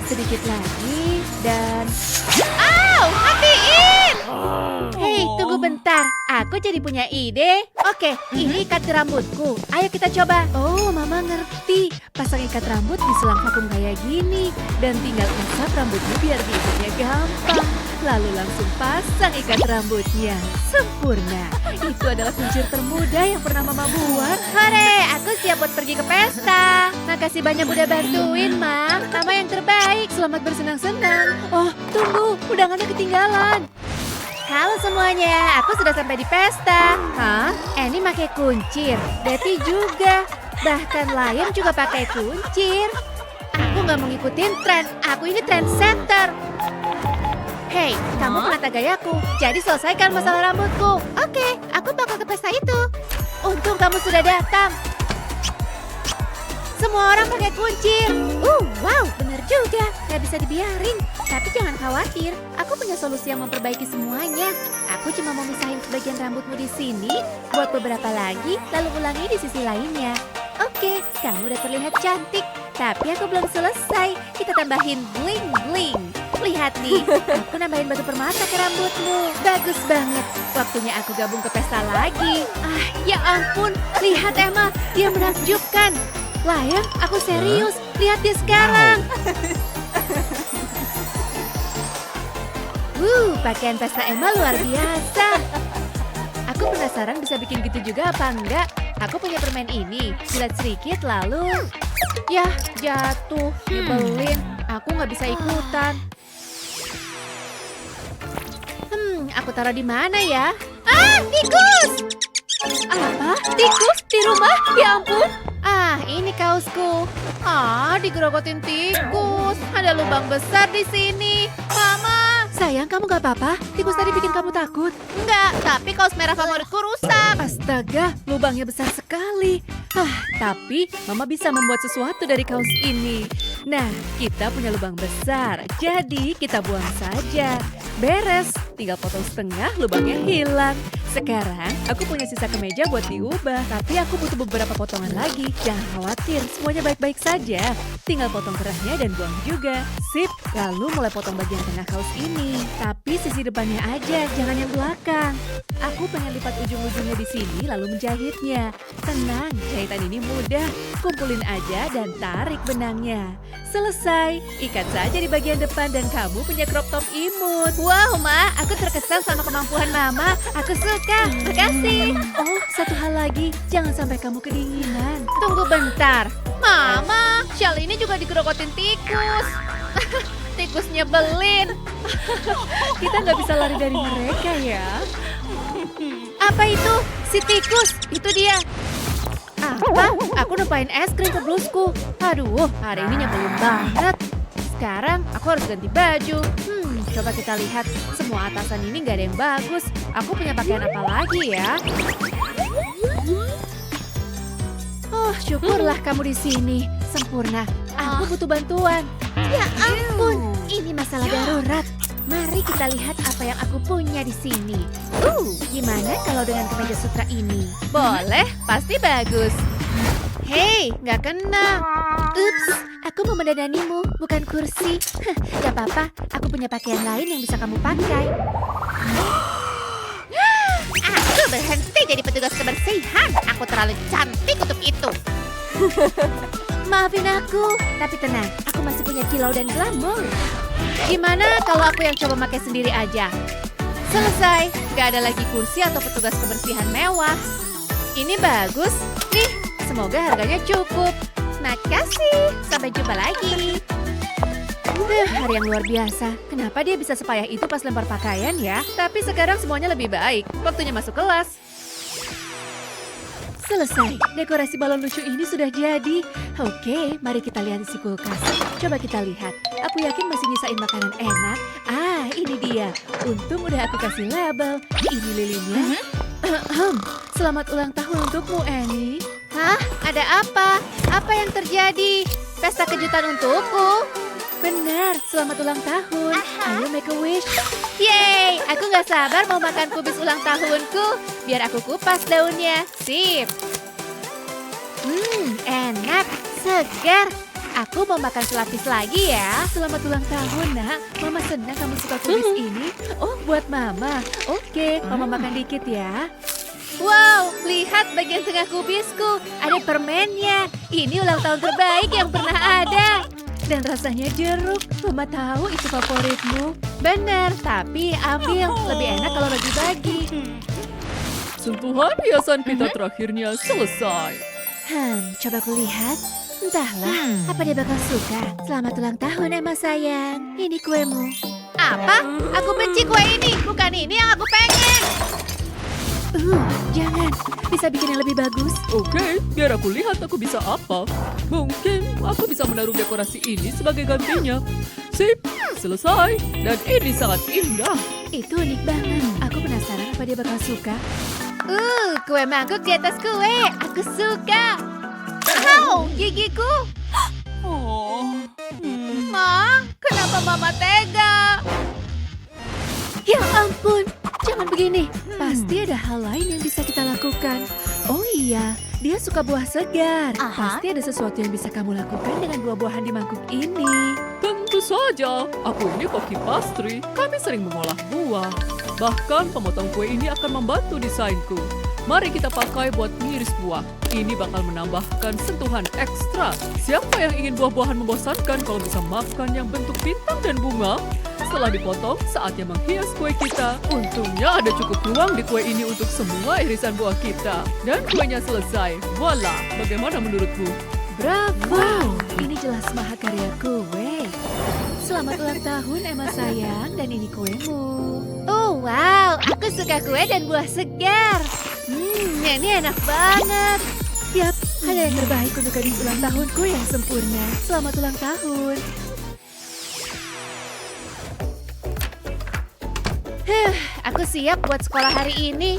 Sedikit lagi dan... Au, matiin! Hei, tunggu bentar. Aku jadi punya ide. Oke, ini ikat rambutku. Ayo kita coba. Oh, Mama ngerti. Pasang ikat rambut di selang vakum kayak gini. Dan tinggal usap rambutmu biar diikatnya gampang. Lalu langsung pasang ikat rambutnya. Sempurna. Itu adalah kuncir termudah yang pernah Mama buat. Hore, aku siap buat pergi ke pesta. Makasih banyak udah bantuin, Ma. Mama yang terbaik. Selamat bersenang-senang. Oh, tunggu. Undangannya ketinggalan. Halo semuanya, aku sudah sampai di pesta. Hah? Annie pakai kuncir, Betty juga. Bahkan Lion juga pakai kuncir. Aku nggak mau ngikutin tren, aku ini trendsetter. Hei, kamu mengata gayaku, jadi selesaikan masalah rambutku. Oke, aku bakal ke pesta itu. Untung kamu sudah datang. Semua orang pakai kuncir. Wow, benar juga. Gak bisa dibiarin. Tapi jangan khawatir, aku punya solusi yang memperbaiki semuanya. Aku cuma mau misahin sebagian rambutmu di sini, buat beberapa lagi, lalu ulangi di sisi lainnya. Oke, kamu udah terlihat cantik. Tapi aku belum selesai. Kita tambahin bling-bling. Lihat nih, aku nambahin batu permata ke rambutmu. Bagus banget. Waktunya aku gabung ke pesta lagi. Ya ampun, lihat Emma, dia menakjubkan. Lion, aku serius. Lihat dia sekarang. Pakaian pesta Emma luar biasa. Aku penasaran bisa bikin gitu juga apa enggak. Aku punya permen ini. Jilat sedikit lalu... Yah, jatuh. Nyebelin. Aku nggak bisa ikutan. Aku taruh di mana ya? Tikus! Apa? Tikus di rumah? Ya ampun. Ini kaosku. Digerogotin tikus. Ada lubang besar di sini. Mama! Sayang, kamu gak apa-apa? Tikus tadi bikin kamu takut? Enggak, tapi kaos merah favoritku rusak. Astaga, lubangnya besar sekali. Tapi Mama bisa membuat sesuatu dari kaos ini. Nah, kita punya lubang besar, jadi kita buang saja. Beres, tinggal potong setengah, lubangnya hilang. Sekarang, aku punya sisa kemeja buat diubah. Tapi aku butuh beberapa potongan lagi. Jangan khawatir, semuanya baik-baik saja. Tinggal potong kerahnya dan buang juga. Sip, lalu mulai potong bagian tengah kaos ini. Tapi sisi depannya aja, jangan yang belakang. Aku pengen lipat ujung-ujungnya di sini lalu menjahitnya. Tenang, jahitan ini mudah. Kumpulin aja dan tarik benangnya. Selesai, ikat saja di bagian depan dan kamu punya crop top imut. Wow, Ma, aku terkesan sama kemampuan Mama. Aku suka, makasih. Oh, satu hal lagi, jangan sampai kamu kedinginan. Tunggu bentar. Mama, shawl ini juga digerogotin tikus. Tikus nyebelin. Kita nggak bisa lari dari mereka ya. Apa itu? Si tikus, itu dia. Apa? Aku numpahin es krim ke blusku. Aduh, hari ini nyebelin banget. Sekarang aku harus ganti baju. Coba kita lihat. Semua atasan ini nggak ada yang bagus. Aku punya pakaian apa lagi ya? Oh, syukurlah kamu di sini. Sempurna. Aku butuh bantuan. Ya ampun, ini masalah darurat. Mari kita lihat apa yang aku punya di sini. Gimana kalau dengan kemeja sutra ini? Boleh, pasti bagus. Hei, nggak kena. Ups, aku mau mendandanimu, bukan kursi. Gak apa-apa, aku punya pakaian lain yang bisa kamu pakai. Aku berhenti jadi petugas kebersihan. Aku terlalu cantik untuk itu. Maafin aku, tapi tenang, aku masih punya kilau dan glamor. Gimana kalau aku yang coba pakai sendiri aja? Selesai, gak ada lagi kursi atau petugas kebersihan mewah. Ini bagus, nih, semoga harganya cukup. Makasih, sampai jumpa lagi. Hari yang luar biasa, kenapa dia bisa sepayah itu pas lempar pakaian ya? Tapi sekarang semuanya lebih baik, waktunya masuk kelas. Selesai, dekorasi balon lucu ini sudah jadi. Oke, mari kita lihat isi kulkas. Coba kita lihat, aku yakin masih nyisain makanan enak. Ini dia. Untung udah aku kasih label. Ini lilinnya. Selamat ulang tahun untukmu, Annie. Hah? Ada apa? Apa yang terjadi? Pesta kejutan untukku? Benar, selamat ulang tahun. Ayo make a wish. Yeay, aku gak sabar mau makan kubis ulang tahunku. biar aku kupas daunnya. Sip. Enak, segar. Aku mau makan selapis lagi ya. Selamat ulang tahun, Nak. Mama senang kamu suka kubis ini. Oh, buat Mama. Oke, Mama makan dikit ya. Wow, lihat bagian tengah kubisku. Ada permennya. Ini ulang tahun terbaik yang pernah ada. Dan rasanya jeruk. Mama tahu itu favoritmu. Bener, tapi ambil. Lebih enak kalau bagi-bagi. Sentuhan hiasan pita terakhirnya selesai. Coba aku lihat. Entahlah, apa dia bakal suka. Selamat ulang tahun, Emma sayang. Ini kuemu. Apa? Aku benci kue ini. Bukan ini yang aku pengen. Jangan. Bisa bikin yang lebih bagus. Oke, biar aku lihat aku bisa apa. Mungkin aku bisa menaruh dekorasi ini sebagai gantinya. Sip, selesai. Dan ini sangat indah. Itu unik banget. Aku penasaran apa dia bakal suka. Kue mangkuk di atas kue. Aku suka. Au, gigiku. Ma, kenapa Mama tega? Ya ampun, jangan begini. Pasti ada hal lain yang bisa kita lakukan. Oh iya, dia suka buah segar. Pasti ada sesuatu yang bisa kamu lakukan dengan buah-buahan di mangkuk ini. Tentu saja, aku ini koki pastry. Kami sering mengolah buah. Bahkan pemotong kue ini akan membantu desainku. Mari kita pakai buat ngiris buah. Ini bakal menambahkan sentuhan ekstra. Siapa yang ingin buah-buahan membosankan kalau bisa makan yang bentuk bintang dan bunga? Setelah dipotong, saatnya menghias kue kita. Untungnya ada cukup ruang di kue ini untuk semua irisan buah kita. Dan kuenya selesai. Voila, bagaimana menurutmu? Bravo. Wow, ini jelas mahakarya kue. Selamat ulang tahun, Emma sayang. Dan ini kuemu. Oh wow, aku suka kue dan buah segar. Ini enak banget. Yap, hanya yang terbaik untuk gadis ulang tahunku yang sempurna. Selamat ulang tahun. Aku siap buat sekolah hari ini.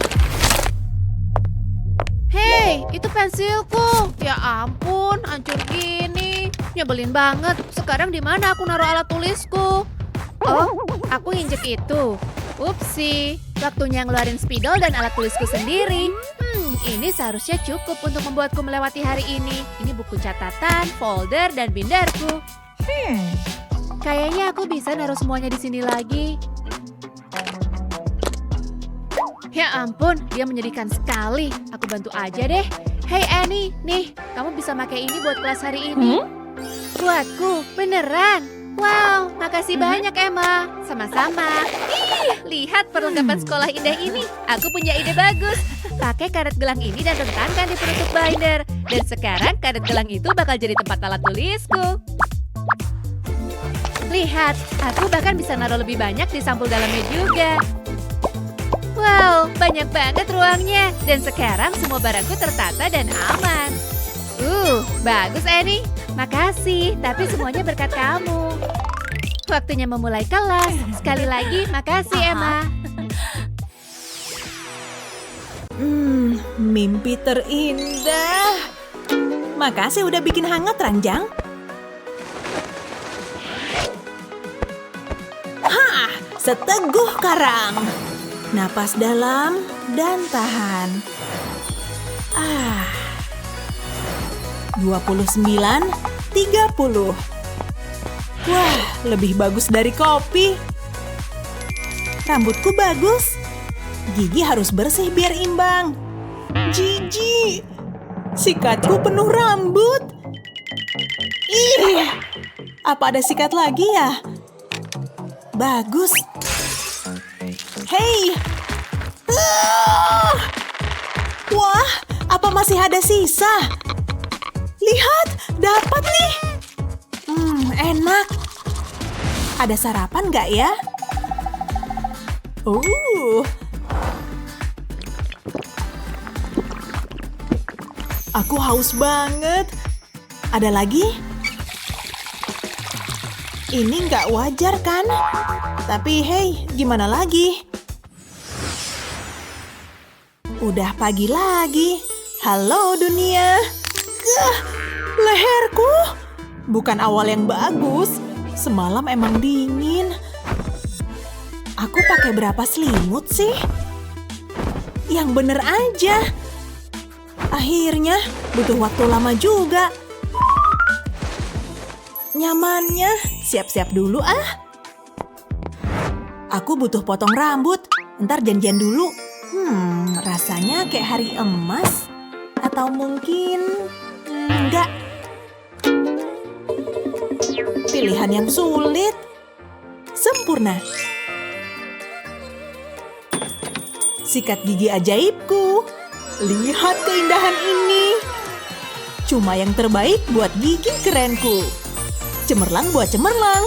Hei, itu pensilku. Ya ampun, hancur gini. Nyebelin banget. Sekarang di mana aku naruh alat tulisku? Oh, aku injek itu. Upsi, waktunya ngeluarin spidol dan alat tulisku sendiri. Ini seharusnya cukup untuk membuatku melewati hari ini. Ini buku catatan, folder, dan binderku. Kayaknya aku bisa naruh semuanya di sini lagi. Ya ampun, dia menyedihkan sekali. Aku bantu aja deh. Hey Annie, nih, kamu bisa pakai ini buat kelas hari ini. Buatku, beneran. Wow, makasih banyak Emma. Sama-sama. Lihat perlengkapan sekolah indah ini. Aku punya ide bagus. Pakai karet gelang ini dan rentangkan di penutup binder. Dan sekarang karet gelang itu bakal jadi tempat alat tulisku. Lihat, aku bahkan bisa naruh lebih banyak di sampul dalamnya juga. Wow, banyak banget ruangnya. Dan sekarang semua barangku tertata dan aman. Bagus Annie. Makasih, tapi semuanya berkat kamu. Waktunya memulai kelas. Sekali lagi, makasih Emma. Mimpi terindah. Makasih udah bikin hangat, Ranjang. Seteguh karang. Napas dalam dan tahan. 29, 30. Wah, lebih bagus dari kopi. Rambutku bagus. Gigi harus bersih biar imbang. Jijik. Sikatku penuh rambut. Ih, apa ada sikat lagi ya? Bagus. Hei. Wah, apa masih ada sisa? Lihat, dapat nih. Enak. Ada sarapan nggak ya? Aku haus banget. Ada lagi? Ini nggak wajar kan? Tapi hey, gimana lagi? Udah pagi lagi. Halo dunia. Leherku. Bukan awal yang bagus. Semalam emang dingin. Aku pakai berapa selimut sih? yang bener aja. Akhirnya butuh waktu lama juga. Nyamannya, siap-siap dulu ah. Aku butuh potong rambut, ntar janjian dulu. Rasanya kayak hari emas. Atau mungkin enggak. Pilihan yang sulit. Sempurna. Sikat gigi ajaibku. Lihat keindahan ini. Cuma yang terbaik buat gigi kerenku. Cemerlang buat cemerlang.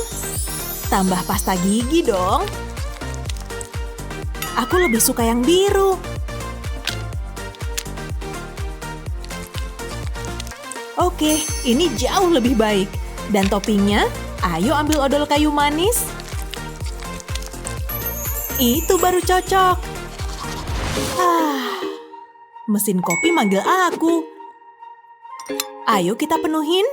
Tambah pasta gigi dong. Aku lebih suka yang biru. Oke, ini jauh lebih baik. Dan toppingnya, ayo ambil odol kayu manis. Itu baru cocok. Mesin kopi manggil aku. Ayo kita penuhin.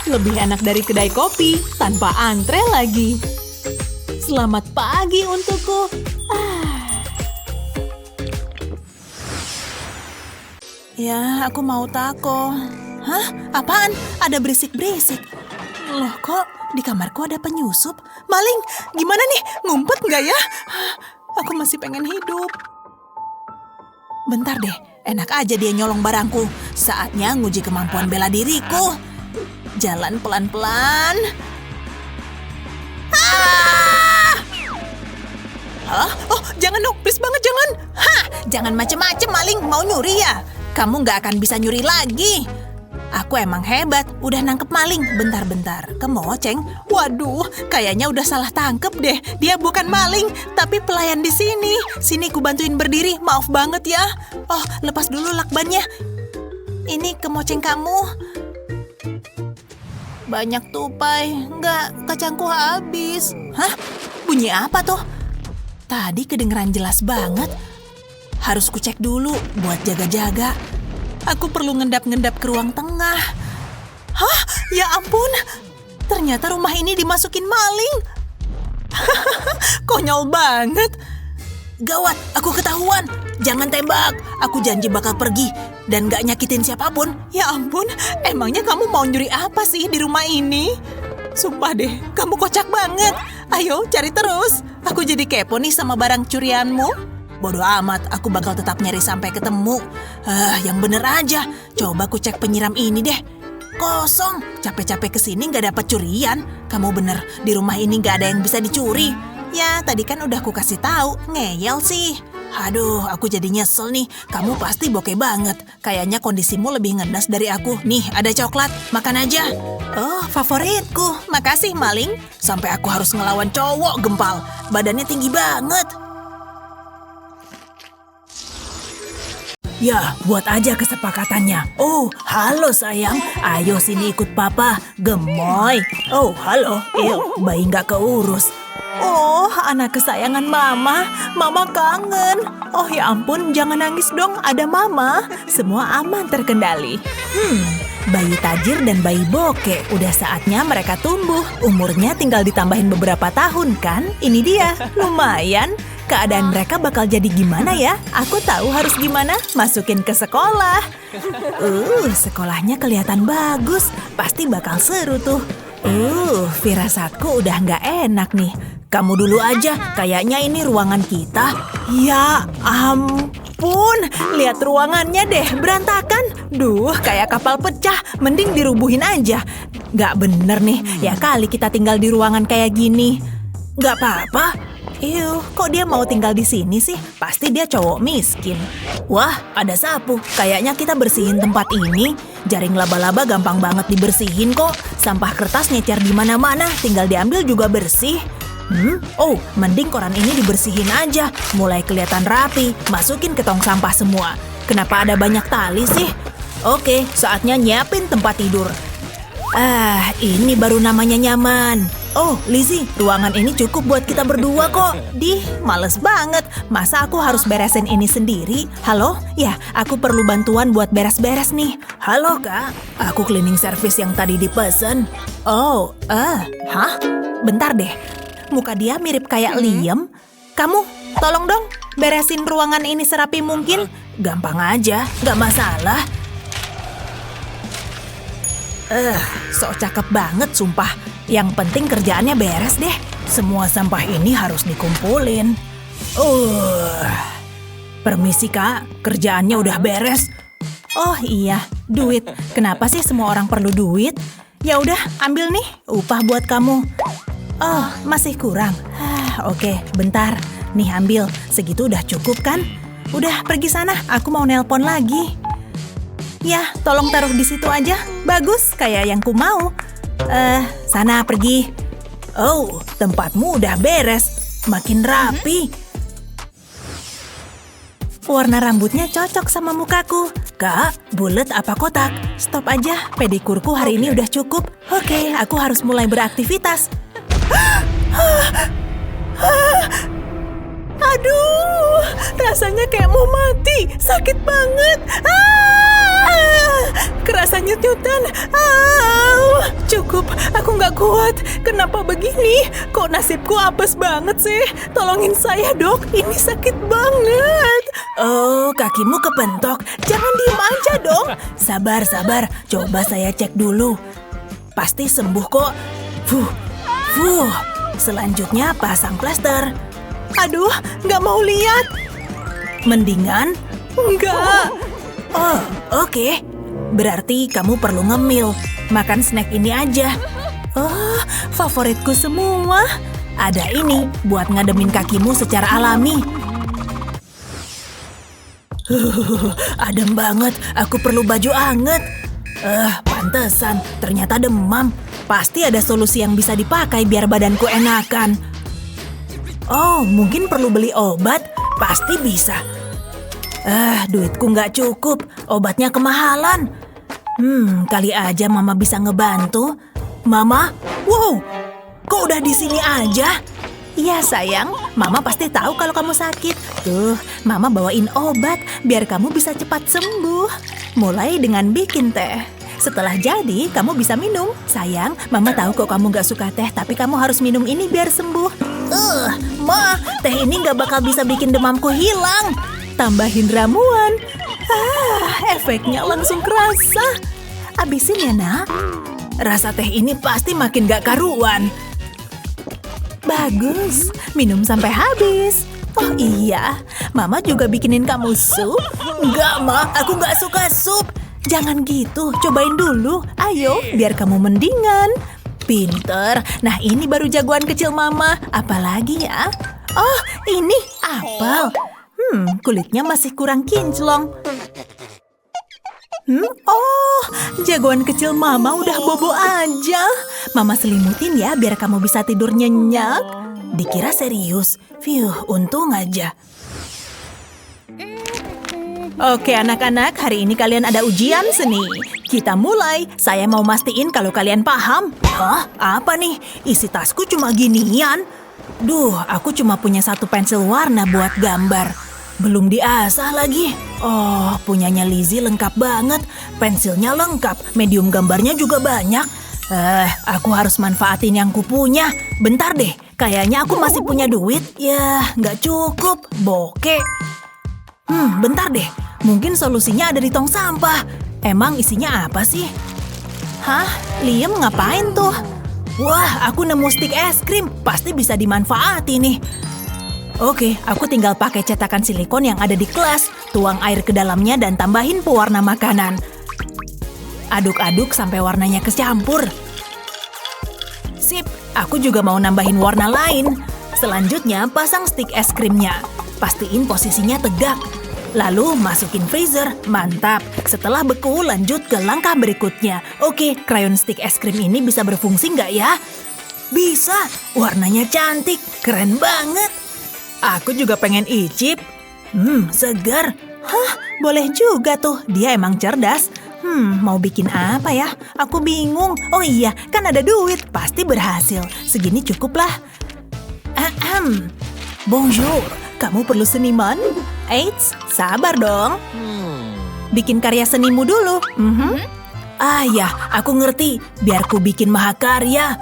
Lebih enak dari kedai kopi, tanpa antre lagi. Selamat pagi untukku. Ya, aku mau taco. Hah? Apaan? Ada berisik-berisik. Loh, kok di kamarku ada penyusup? Maling, gimana nih? Ngumpet nggak ya? Aku masih pengen hidup. Bentar deh, enak aja dia nyolong barangku. Saatnya nguji kemampuan bela diriku. Jalan pelan-pelan. Oh, jangan dong, please banget jangan. Jangan macem-macem maling, mau nyuri ya? Kamu nggak akan bisa nyuri lagi. Aku emang hebat, udah nangkep maling. Bentar-bentar, kemoceng. Waduh, kayaknya udah salah tangkep deh. Dia bukan maling, tapi pelayan di sini. Sini ku bantuin berdiri, maaf banget ya. Oh, lepas dulu lakbannya. Ini kemoceng kamu. Banyak tupai, nggak, kacangku habis. Hah? Bunyi apa tuh? Tadi kedengeran jelas banget. Harus kucek dulu buat jaga-jaga. Aku perlu ngendap-ngendap ke ruang tengah. Hah? Ya ampun. Ternyata rumah ini dimasukin maling. Konyol banget. Gawat, aku ketahuan. Jangan tembak. Aku janji bakal pergi dan gak nyakitin siapapun. Ya ampun, emangnya kamu mau nyuri apa sih di rumah ini? Sumpah deh, kamu kocak banget. Ayo, cari terus. Aku jadi kepo nih sama barang curianmu. Bodoh amat, aku bakal tetap nyari sampai ketemu. Yang bener aja. Coba ku cek penyiram ini deh. Kosong. Capek-capek kesini gak dapat curian. Kamu bener, di rumah ini gak ada yang bisa dicuri. Ya, tadi kan udah ku kasih tahu. Ngeyel sih. Aduh, aku jadi nyesel nih. Kamu pasti bokeh banget. Kayaknya kondisimu lebih ngenes dari aku. Nih, ada coklat. Makan aja. Oh, favoritku. Makasih, maling. Sampai aku harus ngelawan cowok gempal. Badannya tinggi banget. Ya, buat aja kesepakatannya. Oh, halo sayang. Ayo sini ikut papa. Gemoy. Oh, halo. Bayi nggak keurus. Oh, anak kesayangan mama. Mama kangen. Oh ya ampun, jangan nangis dong. Ada mama. Semua aman terkendali. Bayi tajir dan bayi bokeh. Udah saatnya mereka tumbuh. Umurnya tinggal ditambahin beberapa tahun kan? Ini dia. Lumayan. Keadaan mereka bakal jadi gimana ya? Aku tahu harus gimana. Masukin ke sekolah. Sekolahnya kelihatan bagus. Pasti bakal seru tuh. Firasatku udah nggak enak nih. Kamu dulu aja. Kayaknya ini ruangan kita. Ya ampun. Lihat ruangannya deh. Berantakan. Duh, kayak kapal pecah. Mending dirubuhin aja. Nggak bener nih. Ya kali kita tinggal di ruangan kayak gini. Nggak apa-apa. Kok dia mau tinggal di sini sih? Pasti dia cowok miskin. Wah, ada sapu. Kayaknya kita bersihin tempat ini. Jaring laba-laba gampang banget dibersihin kok. Sampah kertas nyecer di mana-mana, tinggal diambil juga bersih. Mending koran ini dibersihin aja. Mulai kelihatan rapi. Masukin ke tong sampah semua. Kenapa ada banyak tali sih? Oke, saatnya nyiapin tempat tidur. Ini baru namanya nyaman. Oh, Lizzie, ruangan ini cukup buat kita berdua kok. Males banget. Masa aku harus beresin ini sendiri? Halo? Ya, aku perlu bantuan buat beres-beres nih. Halo, Kak. Aku cleaning service yang tadi dipesan. Bentar deh. muka dia mirip kayak Liam. Kamu, tolong dong, beresin ruangan ini serapi mungkin. Gampang aja, gak masalah. Sok cakep banget sumpah. Yang penting kerjaannya beres deh. Semua sampah ini harus dikumpulin. Permisi kak, kerjaannya udah beres. Oh iya, duit. Kenapa sih semua orang perlu duit? Ya udah, ambil nih, upah buat kamu. Oh, masih kurang. Oke, bentar. Nih ambil, segitu udah cukup kan? Udah, pergi sana, aku mau nelpon lagi. Ya, tolong taruh di situ aja. Bagus, kayak yang ku mau. Sana pergi. Oh, tempatmu udah beres. Makin rapi. Warna rambutnya cocok sama mukaku. Kak, bulat apa kotak? Stop aja, pedikurku hari ini udah cukup. Oke, aku harus mulai beraktivitas. Aduh, rasanya kayak mau mati. Sakit banget. Kerasa nyut-nyutan. Cukup, aku nggak kuat. Kenapa begini? Kok nasibku apes banget sih? Tolongin saya dok, ini sakit banget. Oh, kakimu kepentok. Jangan diem aja dong. Sabar, sabar. Coba saya cek dulu. Pasti sembuh kok. Selanjutnya pasang plester. Aduh, nggak mau lihat. Mendingan? Enggak. Oh, oke. Berarti kamu perlu ngemil. Makan snack ini aja. Oh, favoritku semua. Ada ini buat ngademin kakimu secara alami. Adem banget. Aku perlu baju anget. Pantesan. Ternyata demam. Pasti ada solusi yang bisa dipakai biar badanku enakan. Oh, mungkin perlu beli obat? Pasti bisa. Duitku nggak cukup. Obatnya kemahalan. Kali aja Mama bisa ngebantu. Mama? Wow, kok udah di sini aja? Iya sayang, Mama pasti tahu kalau kamu sakit. Tuh, Mama bawain obat biar kamu bisa cepat sembuh. Mulai dengan bikin teh. Setelah jadi, kamu bisa minum. Sayang, Mama tahu kok kamu gak suka teh, tapi kamu harus minum ini biar sembuh. Ma, teh ini gak bakal bisa bikin demamku hilang. Tambahin ramuan. Efeknya langsung kerasa. Abisin ya, nak. Rasa teh ini pasti makin gak karuan. Bagus, minum sampai habis. Oh iya, Mama juga bikinin kamu sup. Enggak, Ma, aku gak suka sup. Jangan gitu, cobain dulu. Ayo, biar kamu mendingan. Pinter. Nah, ini baru jagoan kecil Mama. Apalagi ya? Oh, ini apel. Kulitnya masih kurang kinclong. Oh, jagoan kecil Mama udah bobo aja. Mama selimutin ya biar kamu bisa tidur nyenyak. Dikira serius. Untung aja. Oke anak-anak, hari ini kalian ada ujian seni. Kita mulai. Saya mau mastiin kalau kalian paham. Hah? Apa nih? Isi tasku cuma ginian. Duh, aku cuma punya satu pensil warna buat gambar. Belum diasah lagi. Oh, punyanya Lizzie lengkap banget. Pensilnya lengkap, medium gambarnya juga banyak. Aku harus manfaatin yang kupunya. Bentar deh, kayaknya aku masih punya duit. Ya, nggak cukup. Bokeh. Bentar deh. Mungkin solusinya ada di tong sampah. Emang isinya apa sih? Hah? Liam ngapain tuh? Wah, aku nemu stik es krim. Pasti bisa dimanfaati nih. Oke, aku tinggal pakai cetakan silikon yang ada di kelas. Tuang air ke dalamnya dan tambahin pewarna makanan. Aduk-aduk sampai warnanya kecampur. Sip, aku juga mau nambahin warna lain. Selanjutnya, pasang stik es krimnya. Pastiin posisinya tegak. Lalu masukin freezer. Mantap. Setelah beku, lanjut ke langkah berikutnya. Oke, krayon stik es krim ini bisa berfungsi nggak ya? Bisa. Warnanya cantik. Keren banget. Aku juga pengen icip. Segar. Hah, boleh juga tuh. Dia emang cerdas. Mau bikin apa ya? Aku bingung. Oh iya, kan ada duit. Pasti berhasil. Segini cukup lah. Bonjour. Kamu perlu seniman? Eits, sabar dong. Bikin karya senimu dulu. Ya, aku ngerti. Biar ku bikin mahakarya.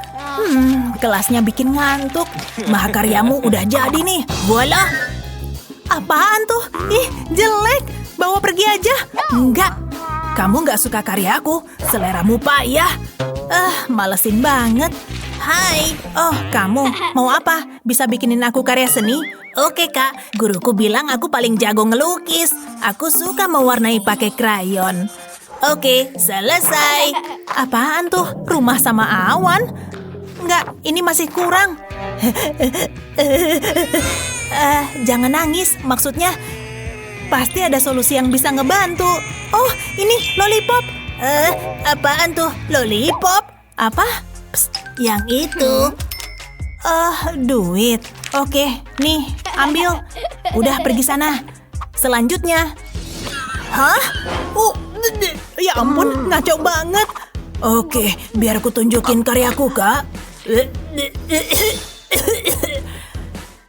Kelasnya bikin ngantuk. Mahakaryamu udah jadi nih. Voila. Apaan tuh? Ih, jelek. Bawa pergi aja. Enggak. Kamu nggak suka karyaku. Seleramu payah. Malesin banget. Hai. Oh, kamu. Mau apa? Bisa bikinin aku karya seni? Oke, Kak. Guruku bilang aku paling jago ngelukis. Aku suka mewarnai pakai krayon. Oke, selesai. Apaan tuh? Rumah sama awan? Enggak, ini masih kurang. Jangan nangis. Maksudnya, pasti ada solusi yang bisa ngebantu. Oh, ini lollipop. Apaan tuh? Lollipop? Apa? Psst, yang itu. Duit. Oke, nih, ambil. Udah pergi sana. Selanjutnya. Hah? Ya ampun, ngaco banget. Oke, biar aku tunjukin karyaku, Kak.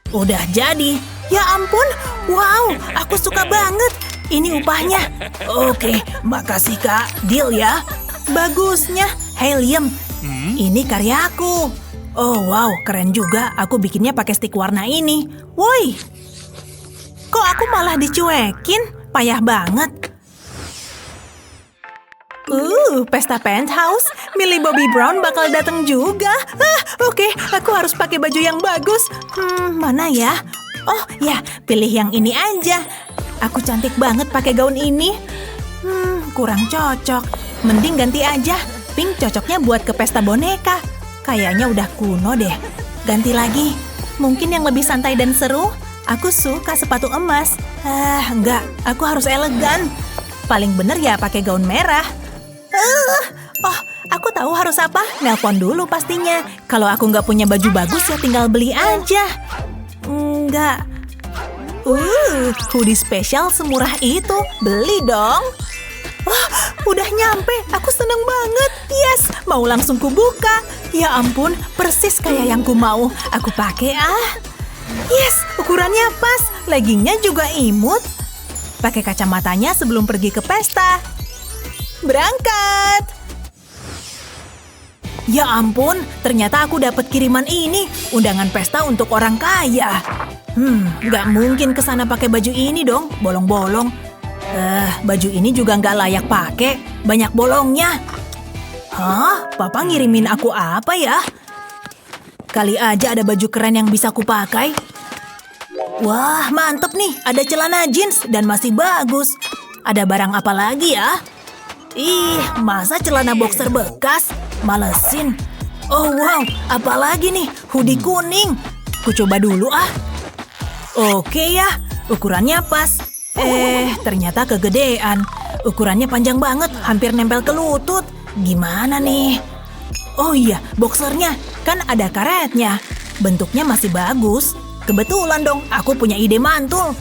Udah jadi. Ya ampun, wow, aku suka banget. Ini upahnya. Oke, makasih, Kak. Deal ya. Bagusnya. Hey, Liam. Ini karyaku. Oh, wow, keren juga. Aku bikinnya pakai stick warna ini. Woi, kok aku malah dicuekin? Payah banget. Pesta penthouse. Millie Bobby Brown bakal datang juga. Oke, aku harus pakai baju yang bagus. Mana ya? Oh, ya, pilih yang ini aja. Aku cantik banget pakai gaun ini. Kurang cocok. Mending ganti aja. Pink cocoknya buat ke pesta boneka. Kayaknya udah kuno deh. Ganti lagi. Mungkin yang lebih santai dan seru. Aku suka sepatu emas. Enggak. Aku harus elegan. Paling bener ya pakai gaun merah. Oh, aku tahu harus apa. Nelpon dulu pastinya. Kalau aku nggak punya baju bagus ya tinggal beli aja. Enggak. Hoodie spesial semurah itu. Beli dong. Wah, udah nyampe. Aku seneng banget. Yes, mau langsung kubuka. Ya ampun, persis kayak yang ku mau. Aku pakai Yes, ukurannya pas. Leggingnya juga imut. Pakai kacamatanya sebelum pergi ke pesta. Berangkat. Ya ampun, ternyata aku dapat kiriman ini. Undangan pesta untuk orang kaya. Nggak mungkin kesana pakai baju ini dong. Bolong-bolong. Baju ini juga nggak layak pakai. Banyak bolongnya. Hah? Papa ngirimin aku apa ya? Kali aja ada baju keren yang bisa kupakai. Wah, mantep nih. Ada celana jeans dan masih bagus. Ada barang apa lagi ya? Ih, masa celana boxer bekas? Malesin. Oh wow, apalagi nih? Hoodie kuning. Ku coba dulu Oke ya, ukurannya pas. Ternyata kegedean. Ukurannya panjang banget, hampir nempel ke lutut. Gimana nih? Oh iya, boxernya. Kan ada karetnya. Bentuknya masih bagus. Kebetulan dong, aku punya ide mantul.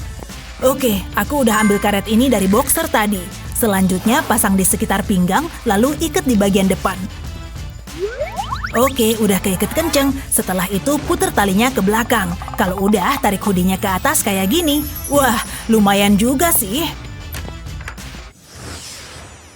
Oke, aku udah ambil karet ini dari boxer tadi. Selanjutnya pasang di sekitar pinggang, lalu ikat di bagian depan. Oke, udah keikat kenceng. Setelah itu puter talinya ke belakang. Kalau udah, tarik hoodie-nya ke atas kayak gini. Wah, lumayan juga sih.